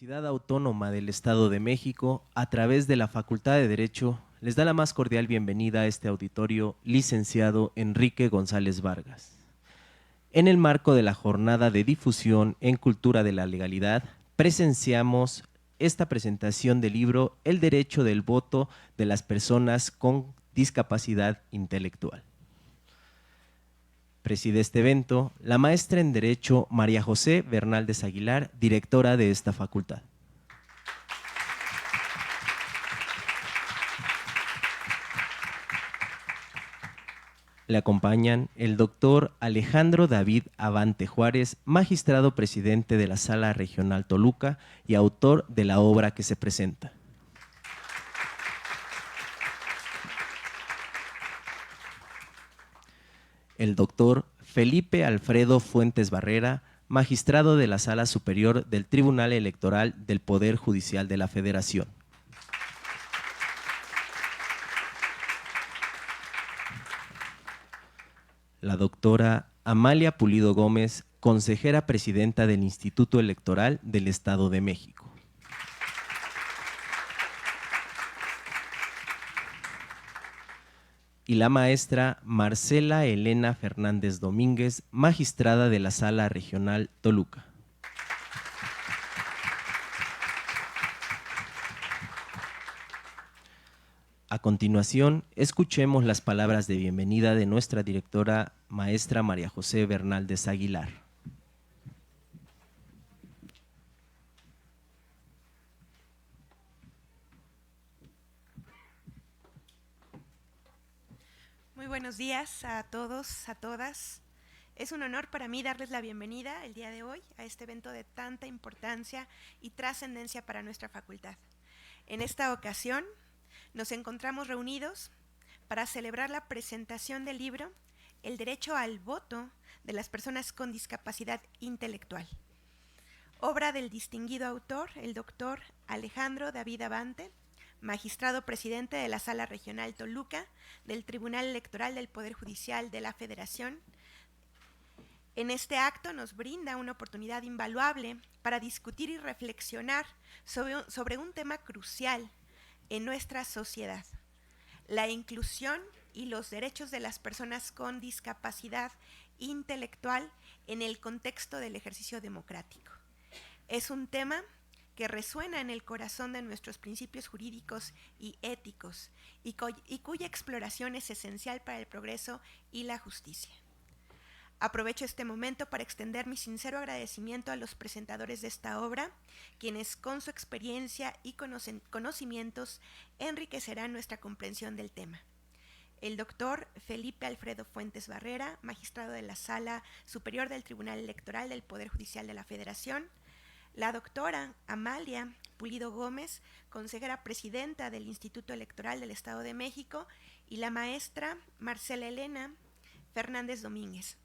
Universidad Autónoma del Estado de México, a través de la Facultad de Derecho, les da la más cordial bienvenida a este auditorio, licenciado Enrique González Vargas. En el marco de la jornada de difusión en cultura de la legalidad, presenciamos esta presentación del libro El derecho del voto de las personas con discapacidad intelectual. Preside este evento la maestra en Derecho María José Bernaldez Aguilar, directora de esta facultad. Le acompañan el doctor Alejandro David Abante Juárez, magistrado presidente de la Sala Regional Toluca y autor de la obra que se presenta. El doctor Felipe Alfredo Fuentes Barrera, magistrado de la Sala Superior del Tribunal Electoral del Poder Judicial de la Federación. La doctora Amalia Pulido Gómez, consejera presidenta del Instituto Electoral del Estado de México. Y la maestra Marcela Elena Fernández Domínguez, magistrada de la Sala Regional Toluca. A continuación, escuchemos las palabras de bienvenida de nuestra directora maestra María José Bernaldez Aguilar. Muy buenos días a todos, a todas. Es un honor para mí darles la bienvenida el día de hoy a este evento de tanta importancia y trascendencia para nuestra facultad. En esta ocasión nos encontramos reunidos para celebrar la presentación del libro El derecho al voto de las personas con discapacidad intelectual, obra del distinguido autor, el doctor Alejandro David Abante, magistrado presidente de la Sala Regional Toluca del Tribunal Electoral del Poder Judicial de la Federación. En este acto nos brinda una oportunidad invaluable para discutir y reflexionar sobre un tema crucial en nuestra sociedad: la inclusión y los derechos de las personas con discapacidad intelectual en el contexto del ejercicio democrático. Es un tema que resuena en el corazón de nuestros principios jurídicos y éticos y cuya exploración es esencial para el progreso y la justicia. Aprovecho este momento para extender mi sincero agradecimiento a los presentadores de esta obra, quienes con su experiencia y conocimientos enriquecerán nuestra comprensión del tema. El doctor Felipe Alfredo Fuentes Barrera, magistrado de la Sala Superior del Tribunal Electoral del Poder Judicial de la Federación. La doctora Amalia Pulido Gómez, consejera presidenta del Instituto Electoral del Estado de México. Y la maestra Marcela Elena Fernández Domínguez,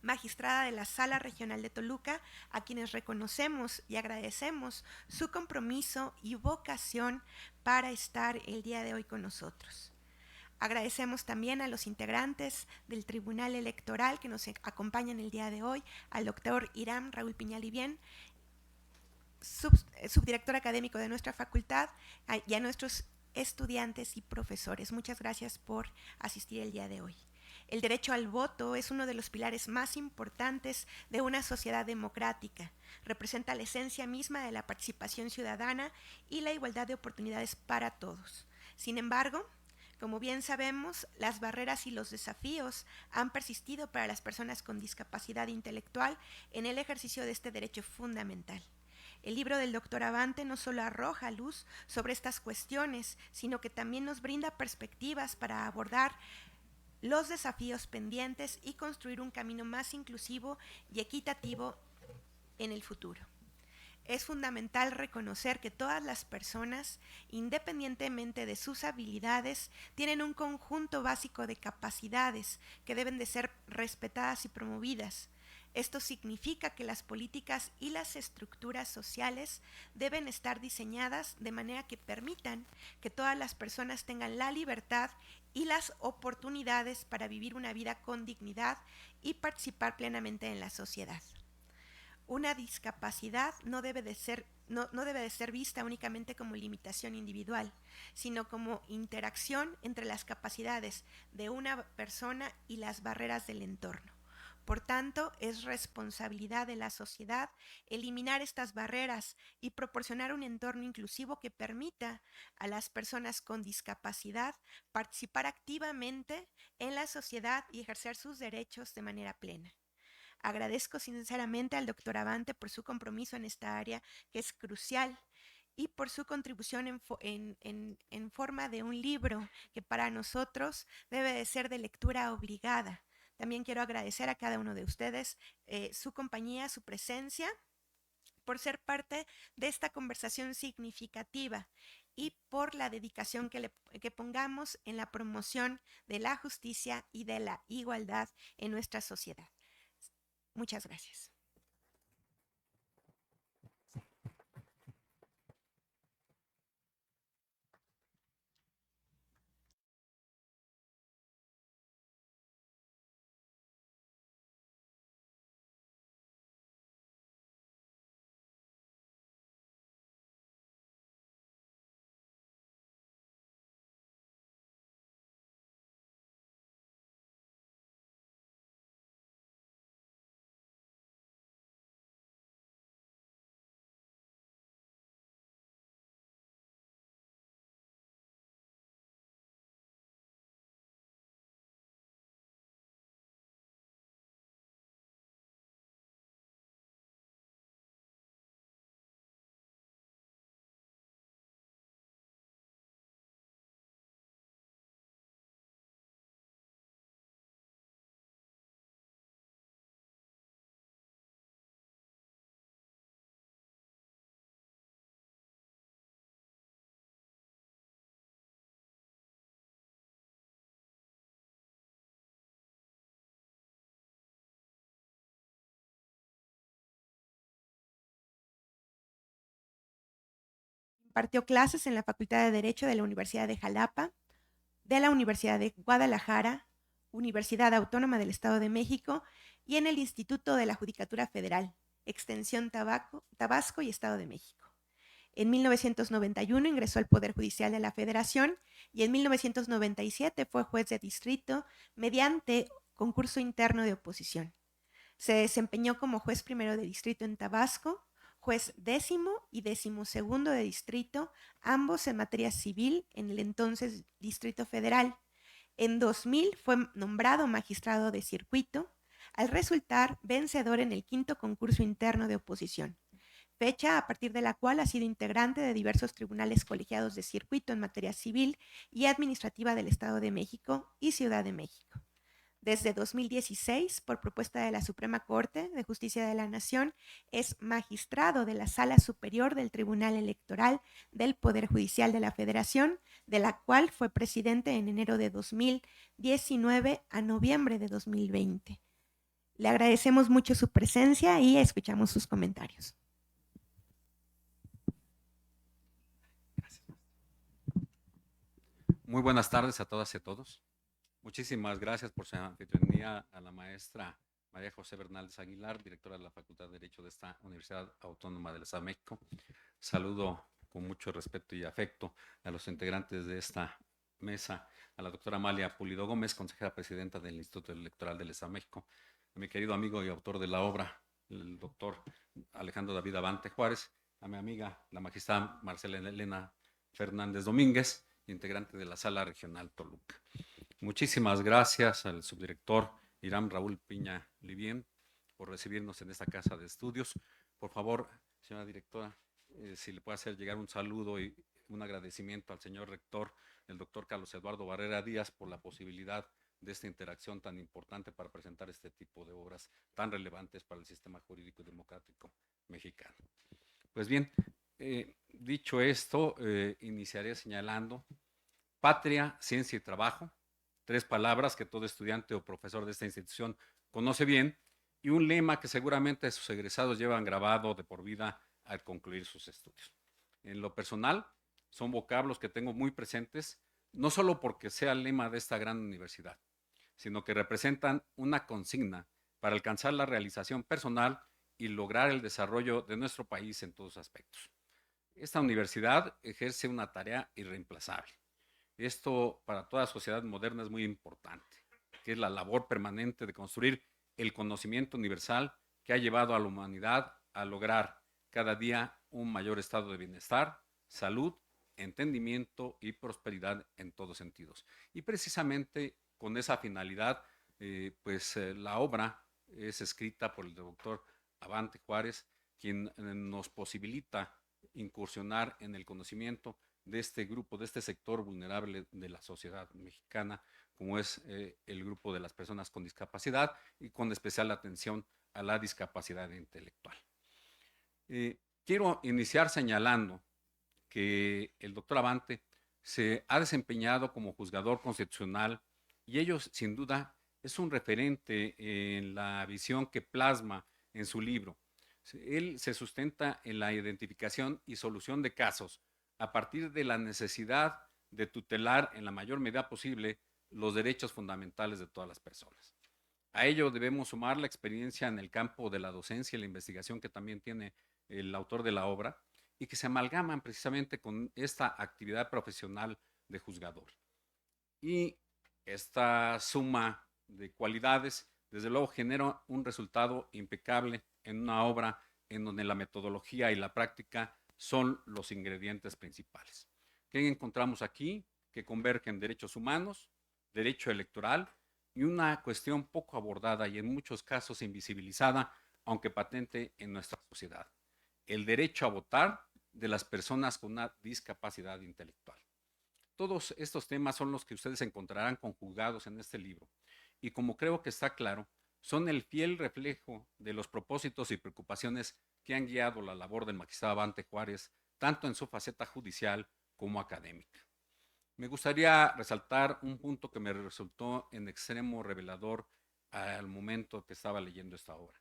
magistrada de la Sala Regional de Toluca, a quienes reconocemos y agradecemos su compromiso y vocación para estar el día de hoy con nosotros. Agradecemos también a los integrantes del Tribunal Electoral que nos acompañan el día de hoy, al doctor Irán Raúl Piñalivien, subdirector académico de nuestra facultad, y a nuestros estudiantes y profesores. Muchas gracias por asistir el día de hoy. El derecho al voto es uno de los pilares más importantes de una sociedad democrática. Representa la esencia misma de la participación ciudadana y la igualdad de oportunidades para todos. Sin embargo, como bien sabemos, las barreras y los desafíos han persistido para las personas con discapacidad intelectual en el ejercicio de este derecho fundamental. El libro del doctor Abante no solo arroja luz sobre estas cuestiones, sino que también nos brinda perspectivas para abordar los desafíos pendientes y construir un camino más inclusivo y equitativo en el futuro. Es fundamental reconocer que todas las personas, independientemente de sus habilidades, tienen un conjunto básico de capacidades que deben de ser respetadas y promovidas. Esto significa que las políticas y las estructuras sociales deben estar diseñadas de manera que permitan que todas las personas tengan la libertad y las oportunidades para vivir una vida con dignidad y participar plenamente en la sociedad. Una discapacidad no debe de ser no debe de ser vista únicamente como limitación individual, sino como interacción entre las capacidades de una persona y las barreras del entorno. Por tanto, es responsabilidad de la sociedad eliminar estas barreras y proporcionar un entorno inclusivo que permita a las personas con discapacidad participar activamente en la sociedad y ejercer sus derechos de manera plena. Agradezco sinceramente al doctor Abante por su compromiso en esta área que es crucial y por su contribución en forma de un libro que para nosotros debe de ser de lectura obligada. También quiero agradecer a cada uno de ustedes su compañía, su presencia, por ser parte de esta conversación significativa y por la dedicación que pongamos en la promoción de la justicia y de la igualdad en nuestra sociedad. Muchas gracias. Impartió clases en la Facultad de Derecho de la Universidad de Jalapa, de la Universidad de Guadalajara, Universidad Autónoma del Estado de México y en el Instituto de la Judicatura Federal, Extensión Tabasco y Estado de México. En 1991 ingresó al Poder Judicial de la Federación y en 1997 fue juez de distrito mediante concurso interno de oposición. Se desempeñó como juez primero de distrito en Tabasco, juez 10º y 12º de distrito, ambos en materia civil en el entonces Distrito Federal. En 2000 fue nombrado magistrado de circuito, al resultar vencedor en el 5º concurso interno de oposición, fecha a partir de la cual ha sido integrante de diversos tribunales colegiados de circuito en materia civil y administrativa del Estado de México y Ciudad de México. Desde 2016, por propuesta de la Suprema Corte de Justicia de la Nación, es magistrado de la Sala Superior del Tribunal Electoral del Poder Judicial de la Federación, de la cual fue presidente en enero de 2019 a noviembre de 2020. Le agradecemos mucho su presencia y escuchamos sus comentarios. Gracias. Muy buenas tardes a todas y a todos. Muchísimas gracias por su anfitrionía a la maestra María José Bernaldez Aguilar, directora de la Facultad de Derecho de esta Universidad Autónoma del Estado de México. Saludo con mucho respeto y afecto a los integrantes de esta mesa, a la doctora Amalia Pulido Gómez, consejera presidenta del Instituto Electoral del Estado de México, a mi querido amigo y autor de la obra, el doctor Alejandro David Abante Juárez, a mi amiga, la magistrada Marcela Elena Fernández Domínguez, integrante de la Sala Regional Toluca. Muchísimas gracias al subdirector Hiram Raúl Piña Livien por recibirnos en esta casa de estudios. Por favor, señora directora, si le puede hacer llegar un saludo y un agradecimiento al señor rector, el doctor Carlos Eduardo Barrera Díaz, por la posibilidad de esta interacción tan importante para presentar este tipo de obras tan relevantes para el sistema jurídico y democrático mexicano. Pues bien, dicho esto, iniciaré señalando patria, ciencia y trabajo, 3 palabras que todo estudiante o profesor de esta institución conoce bien, y un lema que seguramente sus egresados llevan grabado de por vida al concluir sus estudios. En lo personal, son vocablos que tengo muy presentes, no solo porque sea el lema de esta gran universidad, sino que representan una consigna para alcanzar la realización personal y lograr el desarrollo de nuestro país en todos aspectos. Esta universidad ejerce una tarea irreemplazable. Esto para toda sociedad moderna es muy importante, que es la labor permanente de construir el conocimiento universal que ha llevado a la humanidad a lograr cada día un mayor estado de bienestar, salud, entendimiento y prosperidad en todos sentidos. Y precisamente con esa finalidad, la obra es escrita por el doctor Abante Juárez, quien nos posibilita incursionar en el conocimiento de este grupo, de este sector vulnerable de la sociedad mexicana, como es el grupo de las personas con discapacidad y con especial atención a la discapacidad intelectual. Quiero iniciar señalando que el doctor Abante se ha desempeñado como juzgador constitucional y ello sin duda es un referente en la visión que plasma en su libro. Él se sustenta en la identificación y solución de casos a partir de la necesidad de tutelar en la mayor medida posible los derechos fundamentales de todas las personas. A ello debemos sumar la experiencia en el campo de la docencia y la investigación que también tiene el autor de la obra y que se amalgaman precisamente con esta actividad profesional de juzgador. Y esta suma de cualidades, desde luego, genera un resultado impecable en una obra en donde la metodología y la práctica son los ingredientes principales. ¿Qué encontramos aquí? Que convergen derechos humanos, derecho electoral y una cuestión poco abordada y en muchos casos invisibilizada, aunque patente en nuestra sociedad: el derecho a votar de las personas con una discapacidad intelectual. Todos estos temas son los que ustedes encontrarán conjugados en este libro y, como creo que está claro, son el fiel reflejo de los propósitos y preocupaciones que han guiado la labor del magistrado Abante Juárez, tanto en su faceta judicial como académica. Me gustaría resaltar un punto que me resultó en extremo revelador al momento que estaba leyendo esta obra.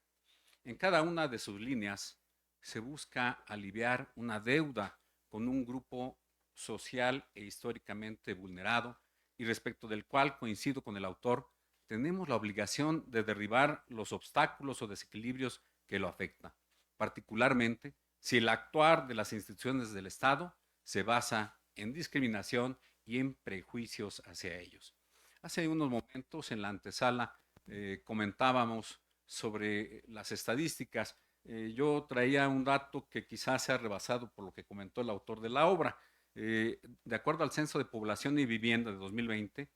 En cada una de sus líneas se busca aliviar una deuda con un grupo social e históricamente vulnerado y respecto del cual coincido con el autor, tenemos la obligación de derribar los obstáculos o desequilibrios que lo afectan, particularmente si el actuar de las instituciones del Estado se basa en discriminación y en prejuicios hacia ellos. Hace unos momentos en la antesala comentábamos sobre las estadísticas. Yo traía un dato que quizás sea rebasado por lo que comentó el autor de la obra. De acuerdo al Censo de Población y Vivienda de 2020,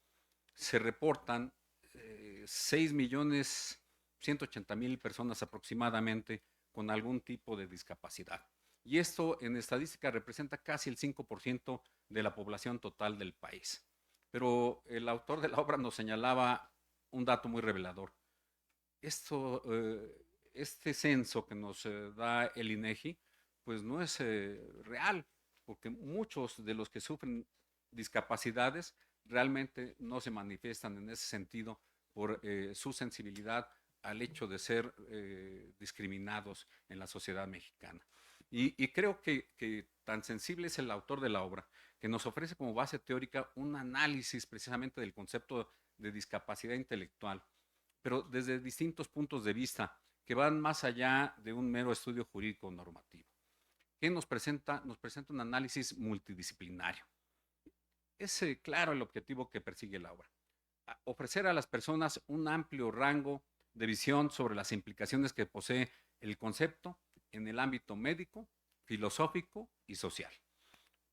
se reportan 6.180.000 personas aproximadamente con algún tipo de discapacidad. Y esto en estadística representa casi el 5% de la población total del país. Pero el autor de la obra nos señalaba un dato muy revelador. Este censo que nos da el INEGI, pues no es real, porque muchos de los que sufren discapacidades realmente no se manifiestan en ese sentido por su sensibilidad al hecho de ser discriminados en la sociedad mexicana. Y creo que tan sensible es el autor de la obra que nos ofrece como base teórica un análisis precisamente del concepto de discapacidad intelectual, pero desde distintos puntos de vista que van más allá de un mero estudio jurídico normativo. ¿Qué nos presenta? Nos presenta un análisis multidisciplinario. Es claro el objetivo que persigue la obra: ofrecer a las personas un amplio rango de visión sobre las implicaciones que posee el concepto en el ámbito médico, filosófico y social.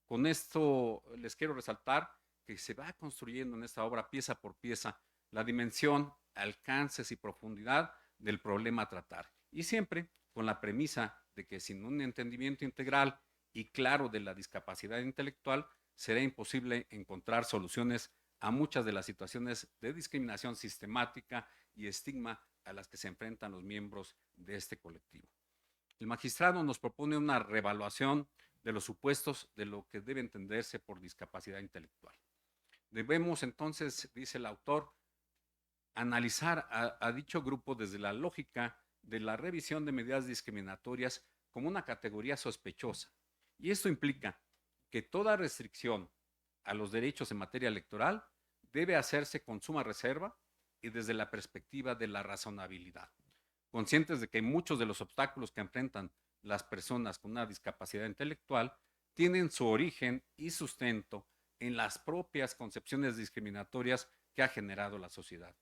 Con esto les quiero resaltar que se va construyendo en esta obra pieza por pieza la dimensión, alcances y profundidad del problema a tratar, y siempre con la premisa de que sin un entendimiento integral y claro de la discapacidad intelectual será imposible encontrar soluciones a muchas de las situaciones de discriminación sistemática y estigma a las que se enfrentan los miembros de este colectivo. El magistrado nos propone una reevaluación de los supuestos de lo que debe entenderse por discapacidad intelectual. Debemos entonces, dice el autor, analizar a dicho grupo desde la lógica de la revisión de medidas discriminatorias como una categoría sospechosa. Y esto implica que toda restricción a los derechos en materia electoral debe hacerse con suma reserva y desde la perspectiva de la razonabilidad, conscientes de que muchos de los obstáculos que enfrentan las personas con una discapacidad intelectual tienen su origen y sustento en las propias concepciones discriminatorias que ha generado la sociedad.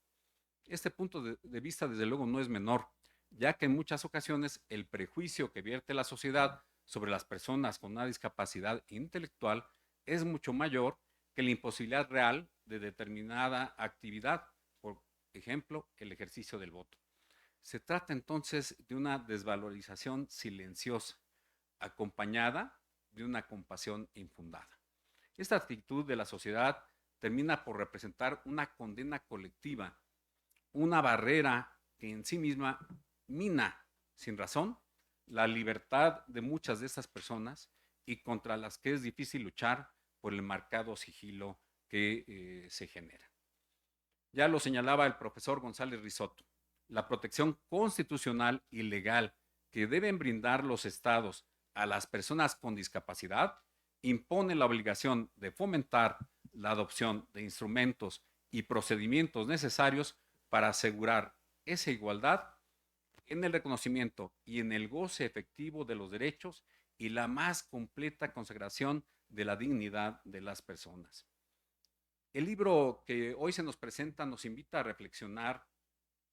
Este punto de vista, desde luego, no es menor, ya que en muchas ocasiones el prejuicio que vierte la sociedad sobre las personas con una discapacidad intelectual es mucho mayor que la imposibilidad real de determinada actividad, por ejemplo, el ejercicio del voto. Se trata entonces de una desvalorización silenciosa, acompañada de una compasión infundada. Esta actitud de la sociedad termina por representar una condena colectiva, una barrera que en sí misma mina, sin razón, la libertad de muchas de estas personas y contra las que es difícil luchar por el marcado sigilo que se genera. Ya lo señalaba el profesor González Risotto, la protección constitucional y legal que deben brindar los estados a las personas con discapacidad impone la obligación de fomentar la adopción de instrumentos y procedimientos necesarios para asegurar esa igualdad en el reconocimiento y en el goce efectivo de los derechos y la más completa consagración de la dignidad de las personas. El libro que hoy se nos presenta nos invita a reflexionar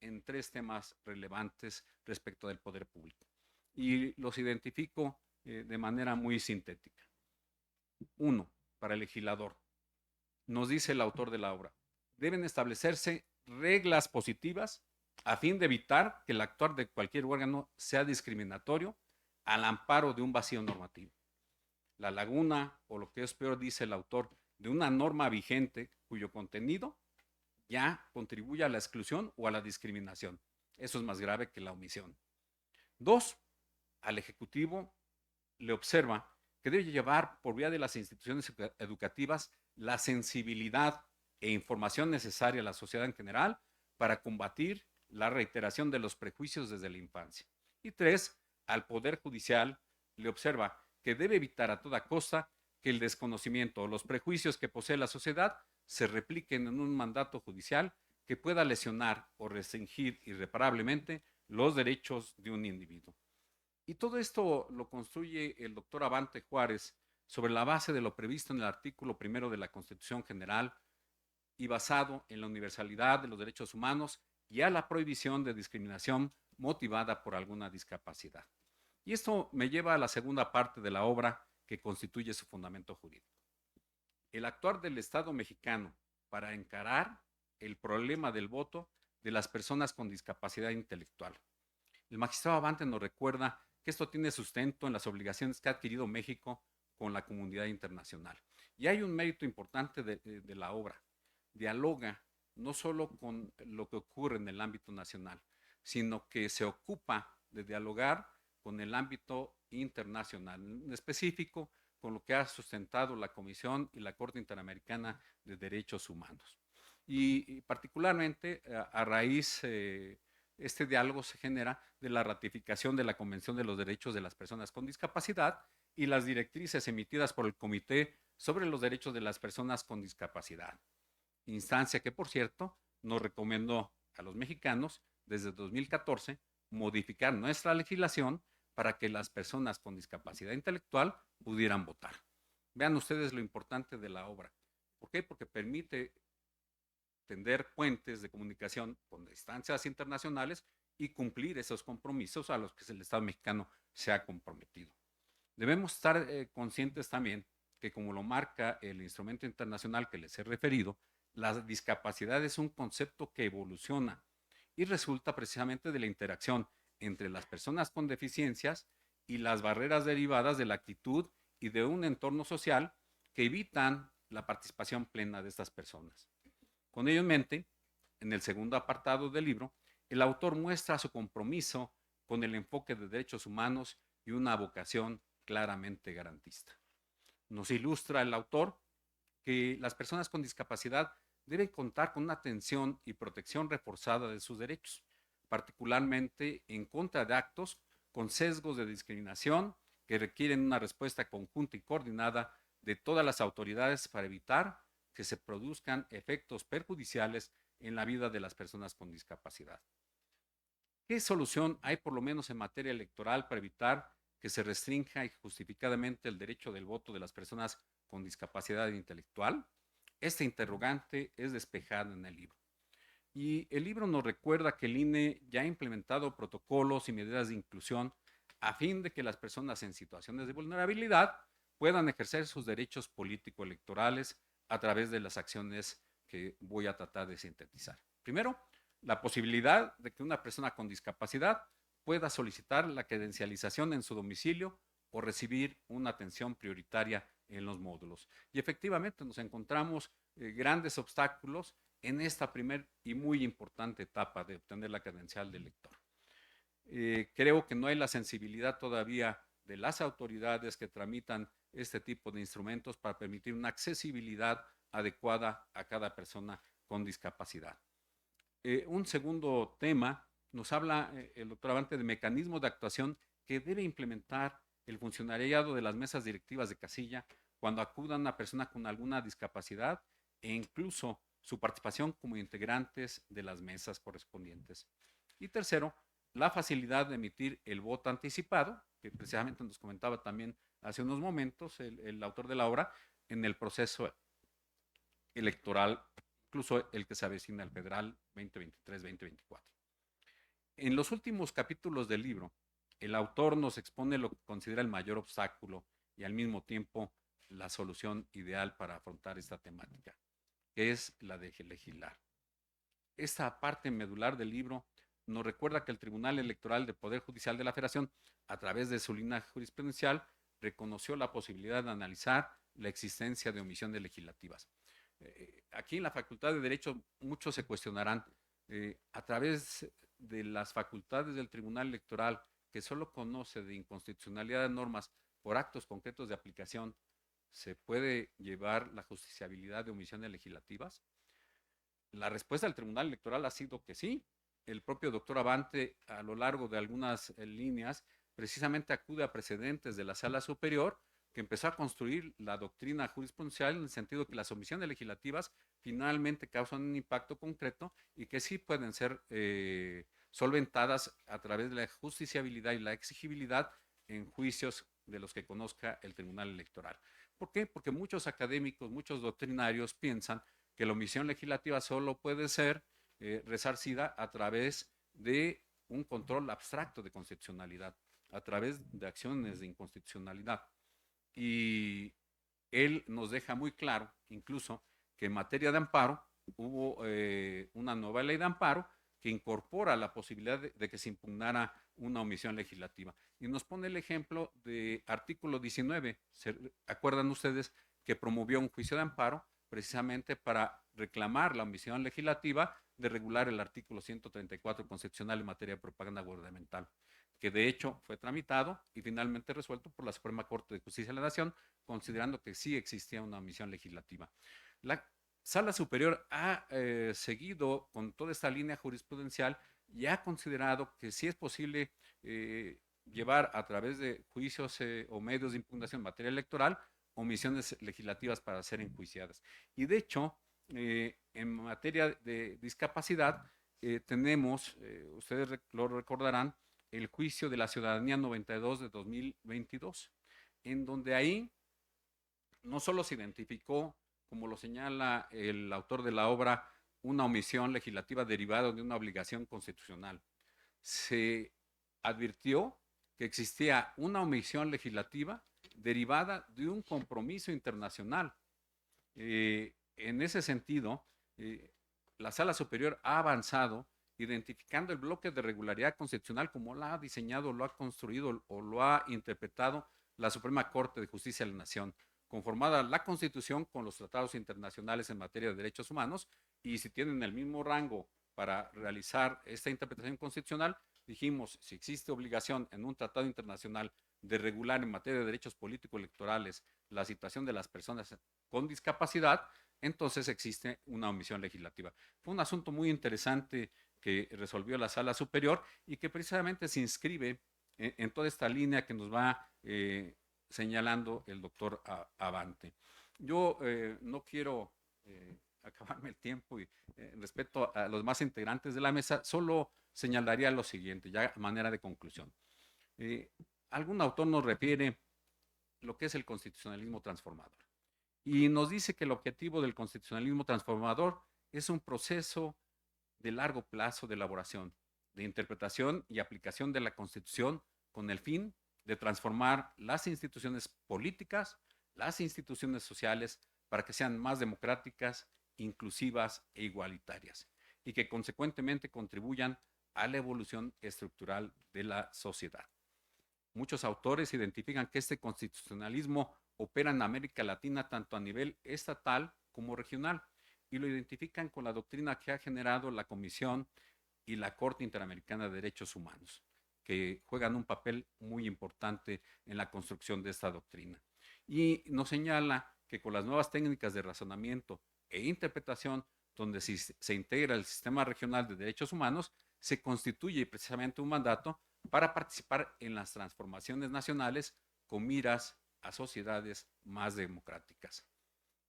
en 3 temas relevantes respecto del poder público y los identifico de manera muy sintética. 1. Para el legislador. Nos dice el autor de la obra, deben establecerse reglas positivas a fin de evitar que el actuar de cualquier órgano sea discriminatorio al amparo de un vacío normativo. La laguna, o lo que es peor, dice el autor, de una norma vigente cuyo contenido ya contribuye a la exclusión o a la discriminación. Eso es más grave que la omisión. 2. Al Ejecutivo le observa que debe llevar por vía de las instituciones educativas la sensibilidad e información necesaria a la sociedad en general para combatir la reiteración de los prejuicios desde la infancia. Y 3. Al Poder Judicial le observa que debe evitar a toda costa que el desconocimiento o los prejuicios que posee la sociedad se repliquen en un mandato judicial que pueda lesionar o restringir irreparablemente los derechos de un individuo. Y todo esto lo construye el doctor Abante Juárez sobre la base de lo previsto en el artículo 1 de la Constitución General y basado en la universalidad de los derechos humanos y a la prohibición de discriminación motivada por alguna discapacidad. Y esto me lleva a la segunda parte de la obra que constituye su fundamento jurídico. El actuar del Estado mexicano para encarar el problema del voto de las personas con discapacidad intelectual. El magistrado Abante nos recuerda que esto tiene sustento en las obligaciones que ha adquirido México con la comunidad internacional. Y hay un mérito importante de la obra. Dialoga no solo con lo que ocurre en el ámbito nacional, sino que se ocupa de dialogar con el ámbito internacional, en específico con lo que ha sustentado la Comisión y la Corte Interamericana de Derechos Humanos. Y particularmente a raíz este diálogo se genera de la ratificación de la Convención de los Derechos de las Personas con Discapacidad y las directrices emitidas por el Comité sobre los Derechos de las Personas con Discapacidad. Instancia que, por cierto, nos recomendó a los mexicanos desde 2014 modificar nuestra legislación para que las personas con discapacidad intelectual pudieran votar. Vean ustedes lo importante de la obra. ¿Por qué? Porque permite tender puentes de comunicación con instancias internacionales y cumplir esos compromisos a los que el Estado mexicano se ha comprometido. Debemos estar conscientes también que, como lo marca el instrumento internacional que les he referido, la discapacidad es un concepto que evoluciona y resulta precisamente de la interacción entre las personas con deficiencias y las barreras derivadas de la actitud y de un entorno social que evitan la participación plena de estas personas. Con ello en mente, en el segundo apartado del libro, el autor muestra su compromiso con el enfoque de derechos humanos y una vocación claramente garantista. Nos ilustra el autor que las personas con discapacidad deben contar con una atención y protección reforzada de sus derechos, particularmente en contra de actos con sesgos de discriminación que requieren una respuesta conjunta y coordinada de todas las autoridades para evitar que se produzcan efectos perjudiciales en la vida de las personas con discapacidad. ¿Qué solución hay, por lo menos en materia electoral, para evitar que se restrinja justificadamente el derecho del voto de las personas con discapacidad intelectual? Este interrogante es despejado en el libro. Y el libro nos recuerda que el INE ya ha implementado protocolos y medidas de inclusión a fin de que las personas en situaciones de vulnerabilidad puedan ejercer sus derechos político-electorales a través de las acciones que voy a tratar de sintetizar. Primero, la posibilidad de que una persona con discapacidad pueda solicitar la credencialización en su domicilio o recibir una atención prioritaria en los módulos. Y efectivamente nos encontramos grandes obstáculos en esta primera y muy importante etapa de obtener la credencial de lector. Creo que no hay la sensibilidad todavía de las autoridades que tramitan este tipo de instrumentos para permitir una accesibilidad adecuada a cada persona con discapacidad. Un segundo tema, nos habla el doctor Abante de mecanismos de actuación que debe implementar el funcionariado de las mesas directivas de casilla cuando acuda una persona con alguna discapacidad e incluso su participación como integrantes de las mesas correspondientes. Y tercero, la facilidad de emitir el voto anticipado, que precisamente nos comentaba también hace unos momentos el autor de la obra, en el proceso electoral, incluso el que se avecina al federal 2023-2024. En los últimos capítulos del libro, el autor nos expone lo que considera el mayor obstáculo y al mismo tiempo la solución ideal para afrontar esta temática, que es la de legislar. Esta parte medular del libro nos recuerda que el Tribunal Electoral del Poder Judicial de la Federación, a través de su línea jurisprudencial, reconoció la posibilidad de analizar la existencia de omisiones legislativas. Aquí en la Facultad de Derecho muchos se cuestionarán a través de las facultades del Tribunal Electoral, que solo conoce de inconstitucionalidad de normas por actos concretos de aplicación, ¿se puede llevar la justiciabilidad de omisiones legislativas? La respuesta del Tribunal Electoral ha sido que sí. El propio doctor Abante, a lo largo de algunas líneas, precisamente acude a precedentes de la Sala Superior, que empezó a construir la doctrina jurisprudencial en el sentido que las omisiones legislativas finalmente causan un impacto concreto y que sí pueden ser solventadas a través de la justiciabilidad y la exigibilidad en juicios de los que conozca el Tribunal Electoral. ¿Por qué? Porque muchos académicos, muchos doctrinarios piensan que la omisión legislativa solo puede ser resarcida a través de un control abstracto de constitucionalidad, a través de acciones de inconstitucionalidad. Y él nos deja muy claro, incluso, que en materia de amparo hubo una nueva ley de amparo que incorpora la posibilidad de que se impugnara una omisión legislativa. Y nos pone el ejemplo de artículo 19. ¿Se acuerdan ustedes que promovió un juicio de amparo precisamente para reclamar la omisión legislativa de regular el artículo 134 constitucional en materia de propaganda gubernamental, que de hecho fue tramitado y finalmente resuelto por la Suprema Corte de Justicia de la Nación, considerando que sí existía una omisión legislativa. La Sala Superior ha seguido con toda esta línea jurisprudencial y ha considerado que sí es posible llevar a través de juicios o medios de impugnación en materia electoral omisiones legislativas para ser enjuiciadas. Y de hecho, en materia de discapacidad, tenemos, ustedes lo recordarán, el juicio de la ciudadanía 92 de 2022, en donde ahí no solo se identificó, como lo señala el autor de la obra, una omisión legislativa derivada de una obligación constitucional. Se advirtió que existía una omisión legislativa derivada de un compromiso internacional. En ese sentido, la Sala Superior ha avanzado identificando el bloque de regularidad constitucional como lo ha diseñado, lo ha construido o lo ha interpretado la Suprema Corte de Justicia de la Nación, conformada la Constitución con los tratados internacionales en materia de derechos humanos, y si tienen el mismo rango para realizar esta interpretación constitucional, dijimos, si existe obligación en un tratado internacional de regular en materia de derechos políticos electorales la situación de las personas con discapacidad, entonces existe una omisión legislativa. Fue un asunto muy interesante que resolvió la Sala Superior y que precisamente se inscribe en toda esta línea que nos va señalando el doctor Abante. Yo no quiero acabarme el tiempo y respecto a los más integrantes de la mesa, solo señalaría lo siguiente, ya a manera de conclusión. algún autor nos refiere lo que es el constitucionalismo transformador. Y nos dice que el objetivo del constitucionalismo transformador es un proceso de largo plazo de elaboración, de interpretación y aplicación de la Constitución con el fin de transformar las instituciones políticas, las instituciones sociales, para que sean más democráticas, inclusivas e igualitarias, y que consecuentemente contribuyan a la evolución estructural de la sociedad. Muchos autores identifican que este constitucionalismo opera en América Latina tanto a nivel estatal como regional, y lo identifican con la doctrina que ha generado la Comisión y la Corte Interamericana de Derechos Humanos, que juegan un papel muy importante en la construcción de esta doctrina. Y nos señala que con las nuevas técnicas de razonamiento e interpretación, donde se integra el sistema regional de derechos humanos, se constituye precisamente un mandato para participar en las transformaciones nacionales con miras a sociedades más democráticas.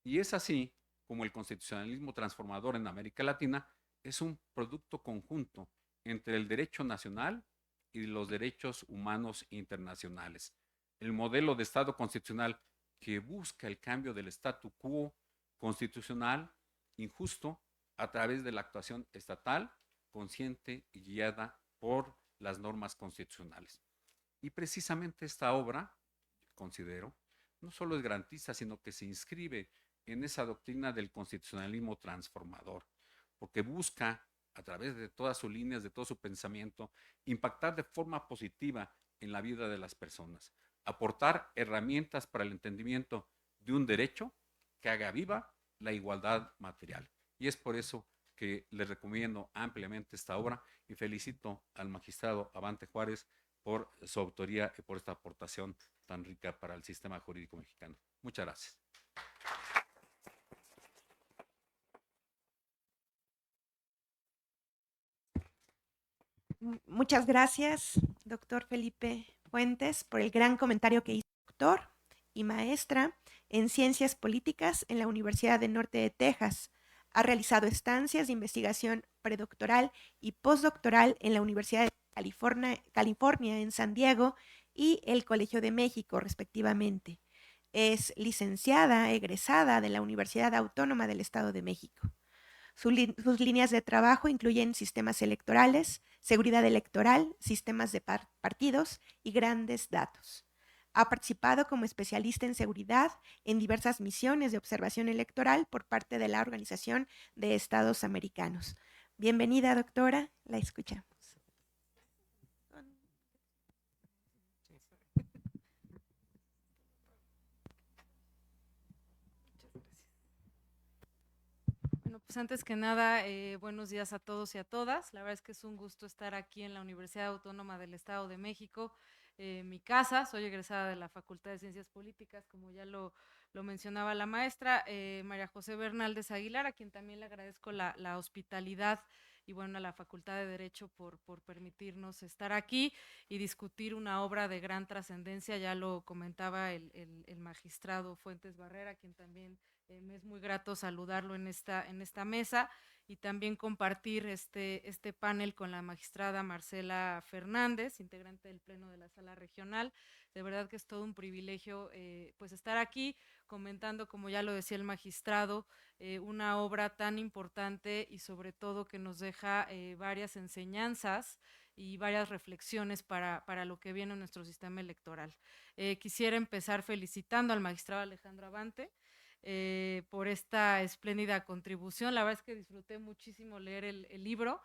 Y es así como el constitucionalismo transformador en América Latina es un producto conjunto entre el derecho nacional y los derechos humanos internacionales. El modelo de Estado constitucional que busca el cambio del statu quo constitucional injusto a través de la actuación estatal, consciente y guiada por las normas constitucionales. Y precisamente esta obra, considero, no solo es garantista, sino que se inscribe en esa doctrina del constitucionalismo transformador, porque busca, a través de todas sus líneas, de todo su pensamiento, impactar de forma positiva en la vida de las personas, aportar herramientas para el entendimiento de un derecho que haga viva la igualdad material. Y es por eso que les recomiendo ampliamente esta obra y felicito al magistrado Abante Juárez por su autoría y por esta aportación tan rica para el sistema jurídico mexicano. Muchas gracias. Muchas gracias, doctor Felipe Fuentes, por el gran comentario que hizo, doctor y maestra en Ciencias Políticas en la Universidad del Norte de Texas. Ha realizado estancias de investigación predoctoral y postdoctoral en la Universidad de California en San Diego y el Colegio de México, respectivamente. Es licenciada, egresada de la Universidad Autónoma del Estado de México. Sus líneas de trabajo incluyen sistemas electorales, seguridad electoral, sistemas de partidos y grandes datos. Ha participado como especialista en seguridad en diversas misiones de observación electoral por parte de la Organización de Estados Americanos. Bienvenida, doctora, la escuchamos. Bueno, pues antes que nada, buenos días a todos y a todas. La verdad es que es un gusto estar aquí en la Universidad Autónoma del Estado de México, mi casa. Soy egresada de la Facultad de Ciencias Políticas, como ya lo mencionaba la maestra, María José Bernaldez Aguilar, a quien también le agradezco la hospitalidad y bueno, a la Facultad de Derecho por permitirnos estar aquí y discutir una obra de gran trascendencia. Ya lo comentaba el magistrado Fuentes Barrera, quien también me es muy grato saludarlo en esta mesa y también compartir este panel con la magistrada Marcela Fernández, integrante del Pleno de la Sala Regional. De verdad que es todo un privilegio pues estar aquí comentando, como ya lo decía el magistrado, una obra tan importante y sobre todo que nos deja varias enseñanzas y varias reflexiones para lo que viene en nuestro sistema electoral. Quisiera empezar felicitando al magistrado Alejandro Abante por esta espléndida contribución. La verdad es que disfruté muchísimo leer el libro.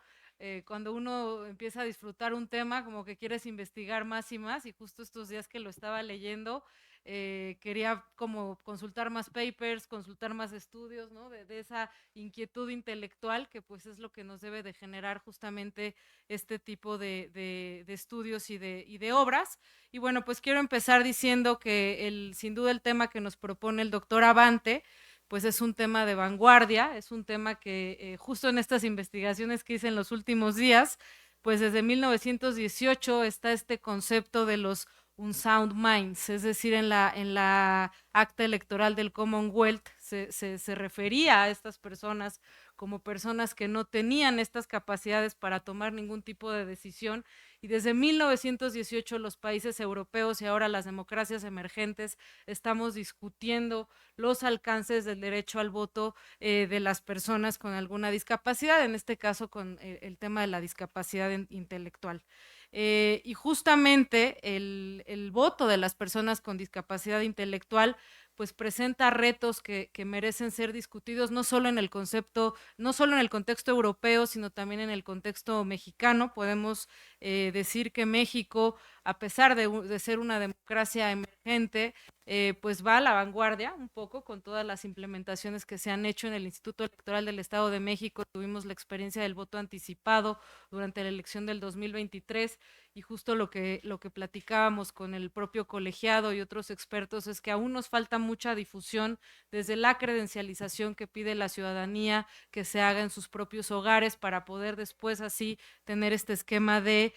Cuando uno empieza a disfrutar un tema, como que quieres investigar más y más, y justo estos días que lo estaba leyendo, quería como consultar más papers, consultar más estudios, ¿no? de esa inquietud intelectual que pues es lo que nos debe de generar justamente este tipo de estudios y de obras. Y bueno, pues quiero empezar diciendo que sin duda el tema que nos propone el doctor Abante, pues es un tema de vanguardia, es un tema que justo en estas investigaciones que hice en los últimos días, pues desde 1918 está este concepto de los unsound minds, es decir, en la acta electoral del Commonwealth se refería a estas personas como personas que no tenían estas capacidades para tomar ningún tipo de decisión y desde 1918 los países europeos y ahora las democracias emergentes estamos discutiendo los alcances del derecho al voto de las personas con alguna discapacidad, en este caso con el tema de la discapacidad intelectual. Y justamente el voto de las personas con discapacidad intelectual pues presenta retos que merecen ser discutidos no solo en el concepto, no solo en el contexto europeo, sino también en el contexto mexicano. Podemos decir que México, a pesar de ser una democracia emergente, pues va a la vanguardia un poco con todas las implementaciones que se han hecho en el Instituto Electoral del Estado de México. Tuvimos la experiencia del voto anticipado durante la elección del 2023 y justo lo que platicábamos con el propio colegiado y otros expertos es que aún nos falta mucha difusión desde la credencialización que pide la ciudadanía que se haga en sus propios hogares para poder después así tener este esquema de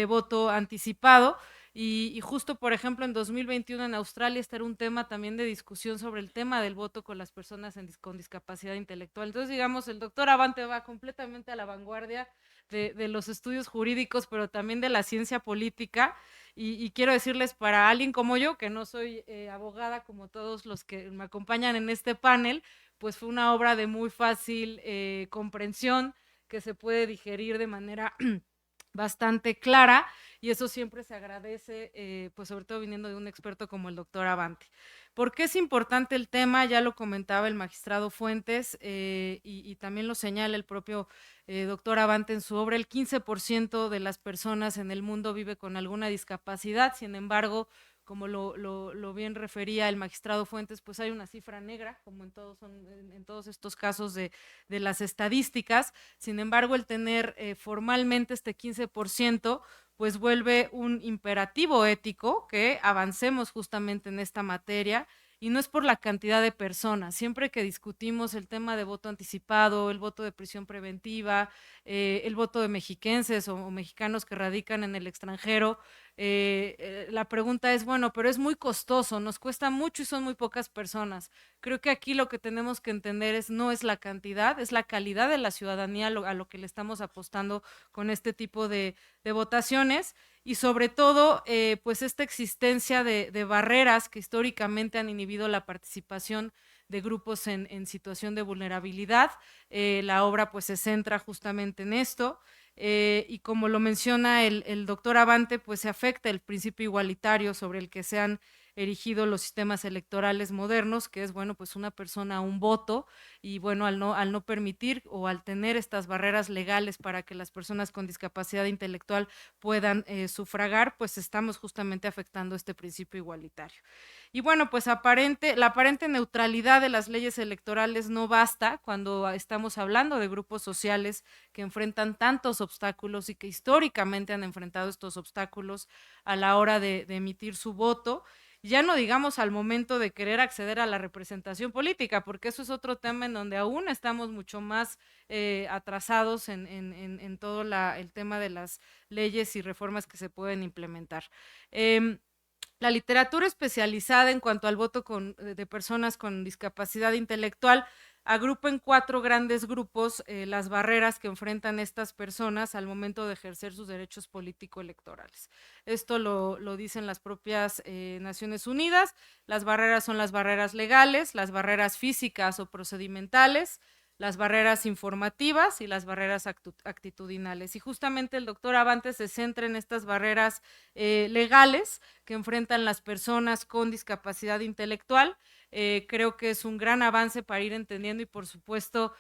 voto anticipado. Y justo, por ejemplo, en 2021 en Australia este era un tema también de discusión sobre el tema del voto con las personas con discapacidad intelectual. Entonces, digamos, el doctor Abante va completamente a la vanguardia de los estudios jurídicos, pero también de la ciencia política. Y quiero decirles, para alguien como yo, que no soy abogada como todos los que me acompañan en este panel, pues fue una obra de muy fácil comprensión, que se puede digerir de manera bastante clara, y eso siempre se agradece, pues sobre todo viniendo de un experto como el doctor Abante. ¿Por qué es importante el tema? Ya lo comentaba el magistrado Fuentes y también lo señala el propio doctor Abante en su obra. El 15% de las personas en el mundo vive con alguna discapacidad, sin embargo, como lo bien refería el magistrado Fuentes, pues hay una cifra negra, como en todos estos casos de las estadísticas. Sin embargo, el tener formalmente este 15%, pues vuelve un imperativo ético que avancemos justamente en esta materia. Y no es por la cantidad de personas. Siempre que discutimos el tema de voto anticipado, el voto de prisión preventiva, el voto de mexiquenses o mexicanos que radican en el extranjero, la pregunta es, bueno, pero es muy costoso, nos cuesta mucho y son muy pocas personas. Creo que aquí lo que tenemos que entender no es la cantidad, es la calidad de la ciudadanía a lo que le estamos apostando con este tipo de votaciones, y sobre todo pues esta existencia de barreras que históricamente han inhibido la participación de grupos en situación de vulnerabilidad. La obra pues se centra justamente en esto. Y como lo menciona el doctor Abante, pues se afecta el principio igualitario sobre el que se han erigido los sistemas electorales modernos, que es, bueno, pues una persona, un voto, y bueno, al no permitir o al tener estas barreras legales para que las personas con discapacidad intelectual puedan sufragar, pues estamos justamente afectando este principio igualitario. Y bueno, pues la aparente neutralidad de las leyes electorales no basta cuando estamos hablando de grupos sociales que enfrentan tantos obstáculos y que históricamente han enfrentado estos obstáculos a la hora de emitir su voto. Ya no digamos al momento de querer acceder a la representación política, porque eso es otro tema en donde aún estamos mucho más atrasados en todo el tema de las leyes y reformas que se pueden implementar. La literatura especializada en cuanto al voto de personas con discapacidad intelectual agrupa en 4 grandes grupos las barreras que enfrentan estas personas al momento de ejercer sus derechos político-electorales. Esto lo dicen las propias Naciones Unidas. Las barreras son las barreras legales, las barreras físicas o procedimentales, las barreras informativas y las barreras actitudinales. Y justamente el doctor Abante se centra en estas barreras legales que enfrentan las personas con discapacidad intelectual. Creo que es un gran avance para ir entendiendo y por supuesto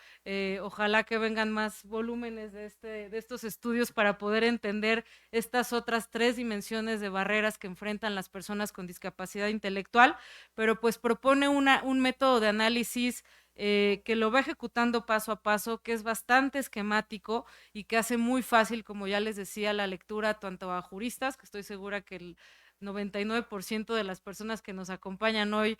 ojalá que vengan más volúmenes de estos estudios para poder entender estas otras 3 dimensiones de barreras que enfrentan las personas con discapacidad intelectual, pero pues propone un método de análisis que lo va ejecutando paso a paso, que es bastante esquemático y que hace muy fácil, como ya les decía, la lectura tanto a juristas, que estoy segura que el 99% de las personas que nos acompañan hoy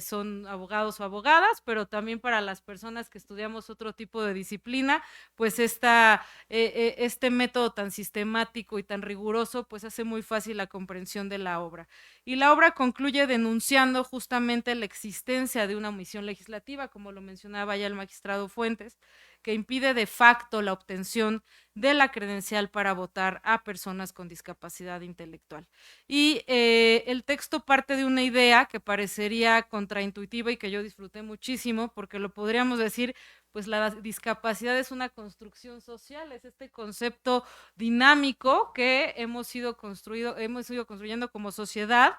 son abogados o abogadas, pero también para las personas que estudiamos otro tipo de disciplina, pues este método tan sistemático y tan riguroso, pues hace muy fácil la comprensión de la obra. Y la obra concluye denunciando justamente la existencia de una omisión legislativa, como lo mencionaba ya el magistrado Fuentes, que impide de facto la obtención de la credencial para votar a personas con discapacidad intelectual. Y el texto parte de una idea que parecería contraintuitiva y que yo disfruté muchísimo, porque lo podríamos decir, pues la discapacidad es una construcción social, es este concepto dinámico que hemos ido construyendo como sociedad,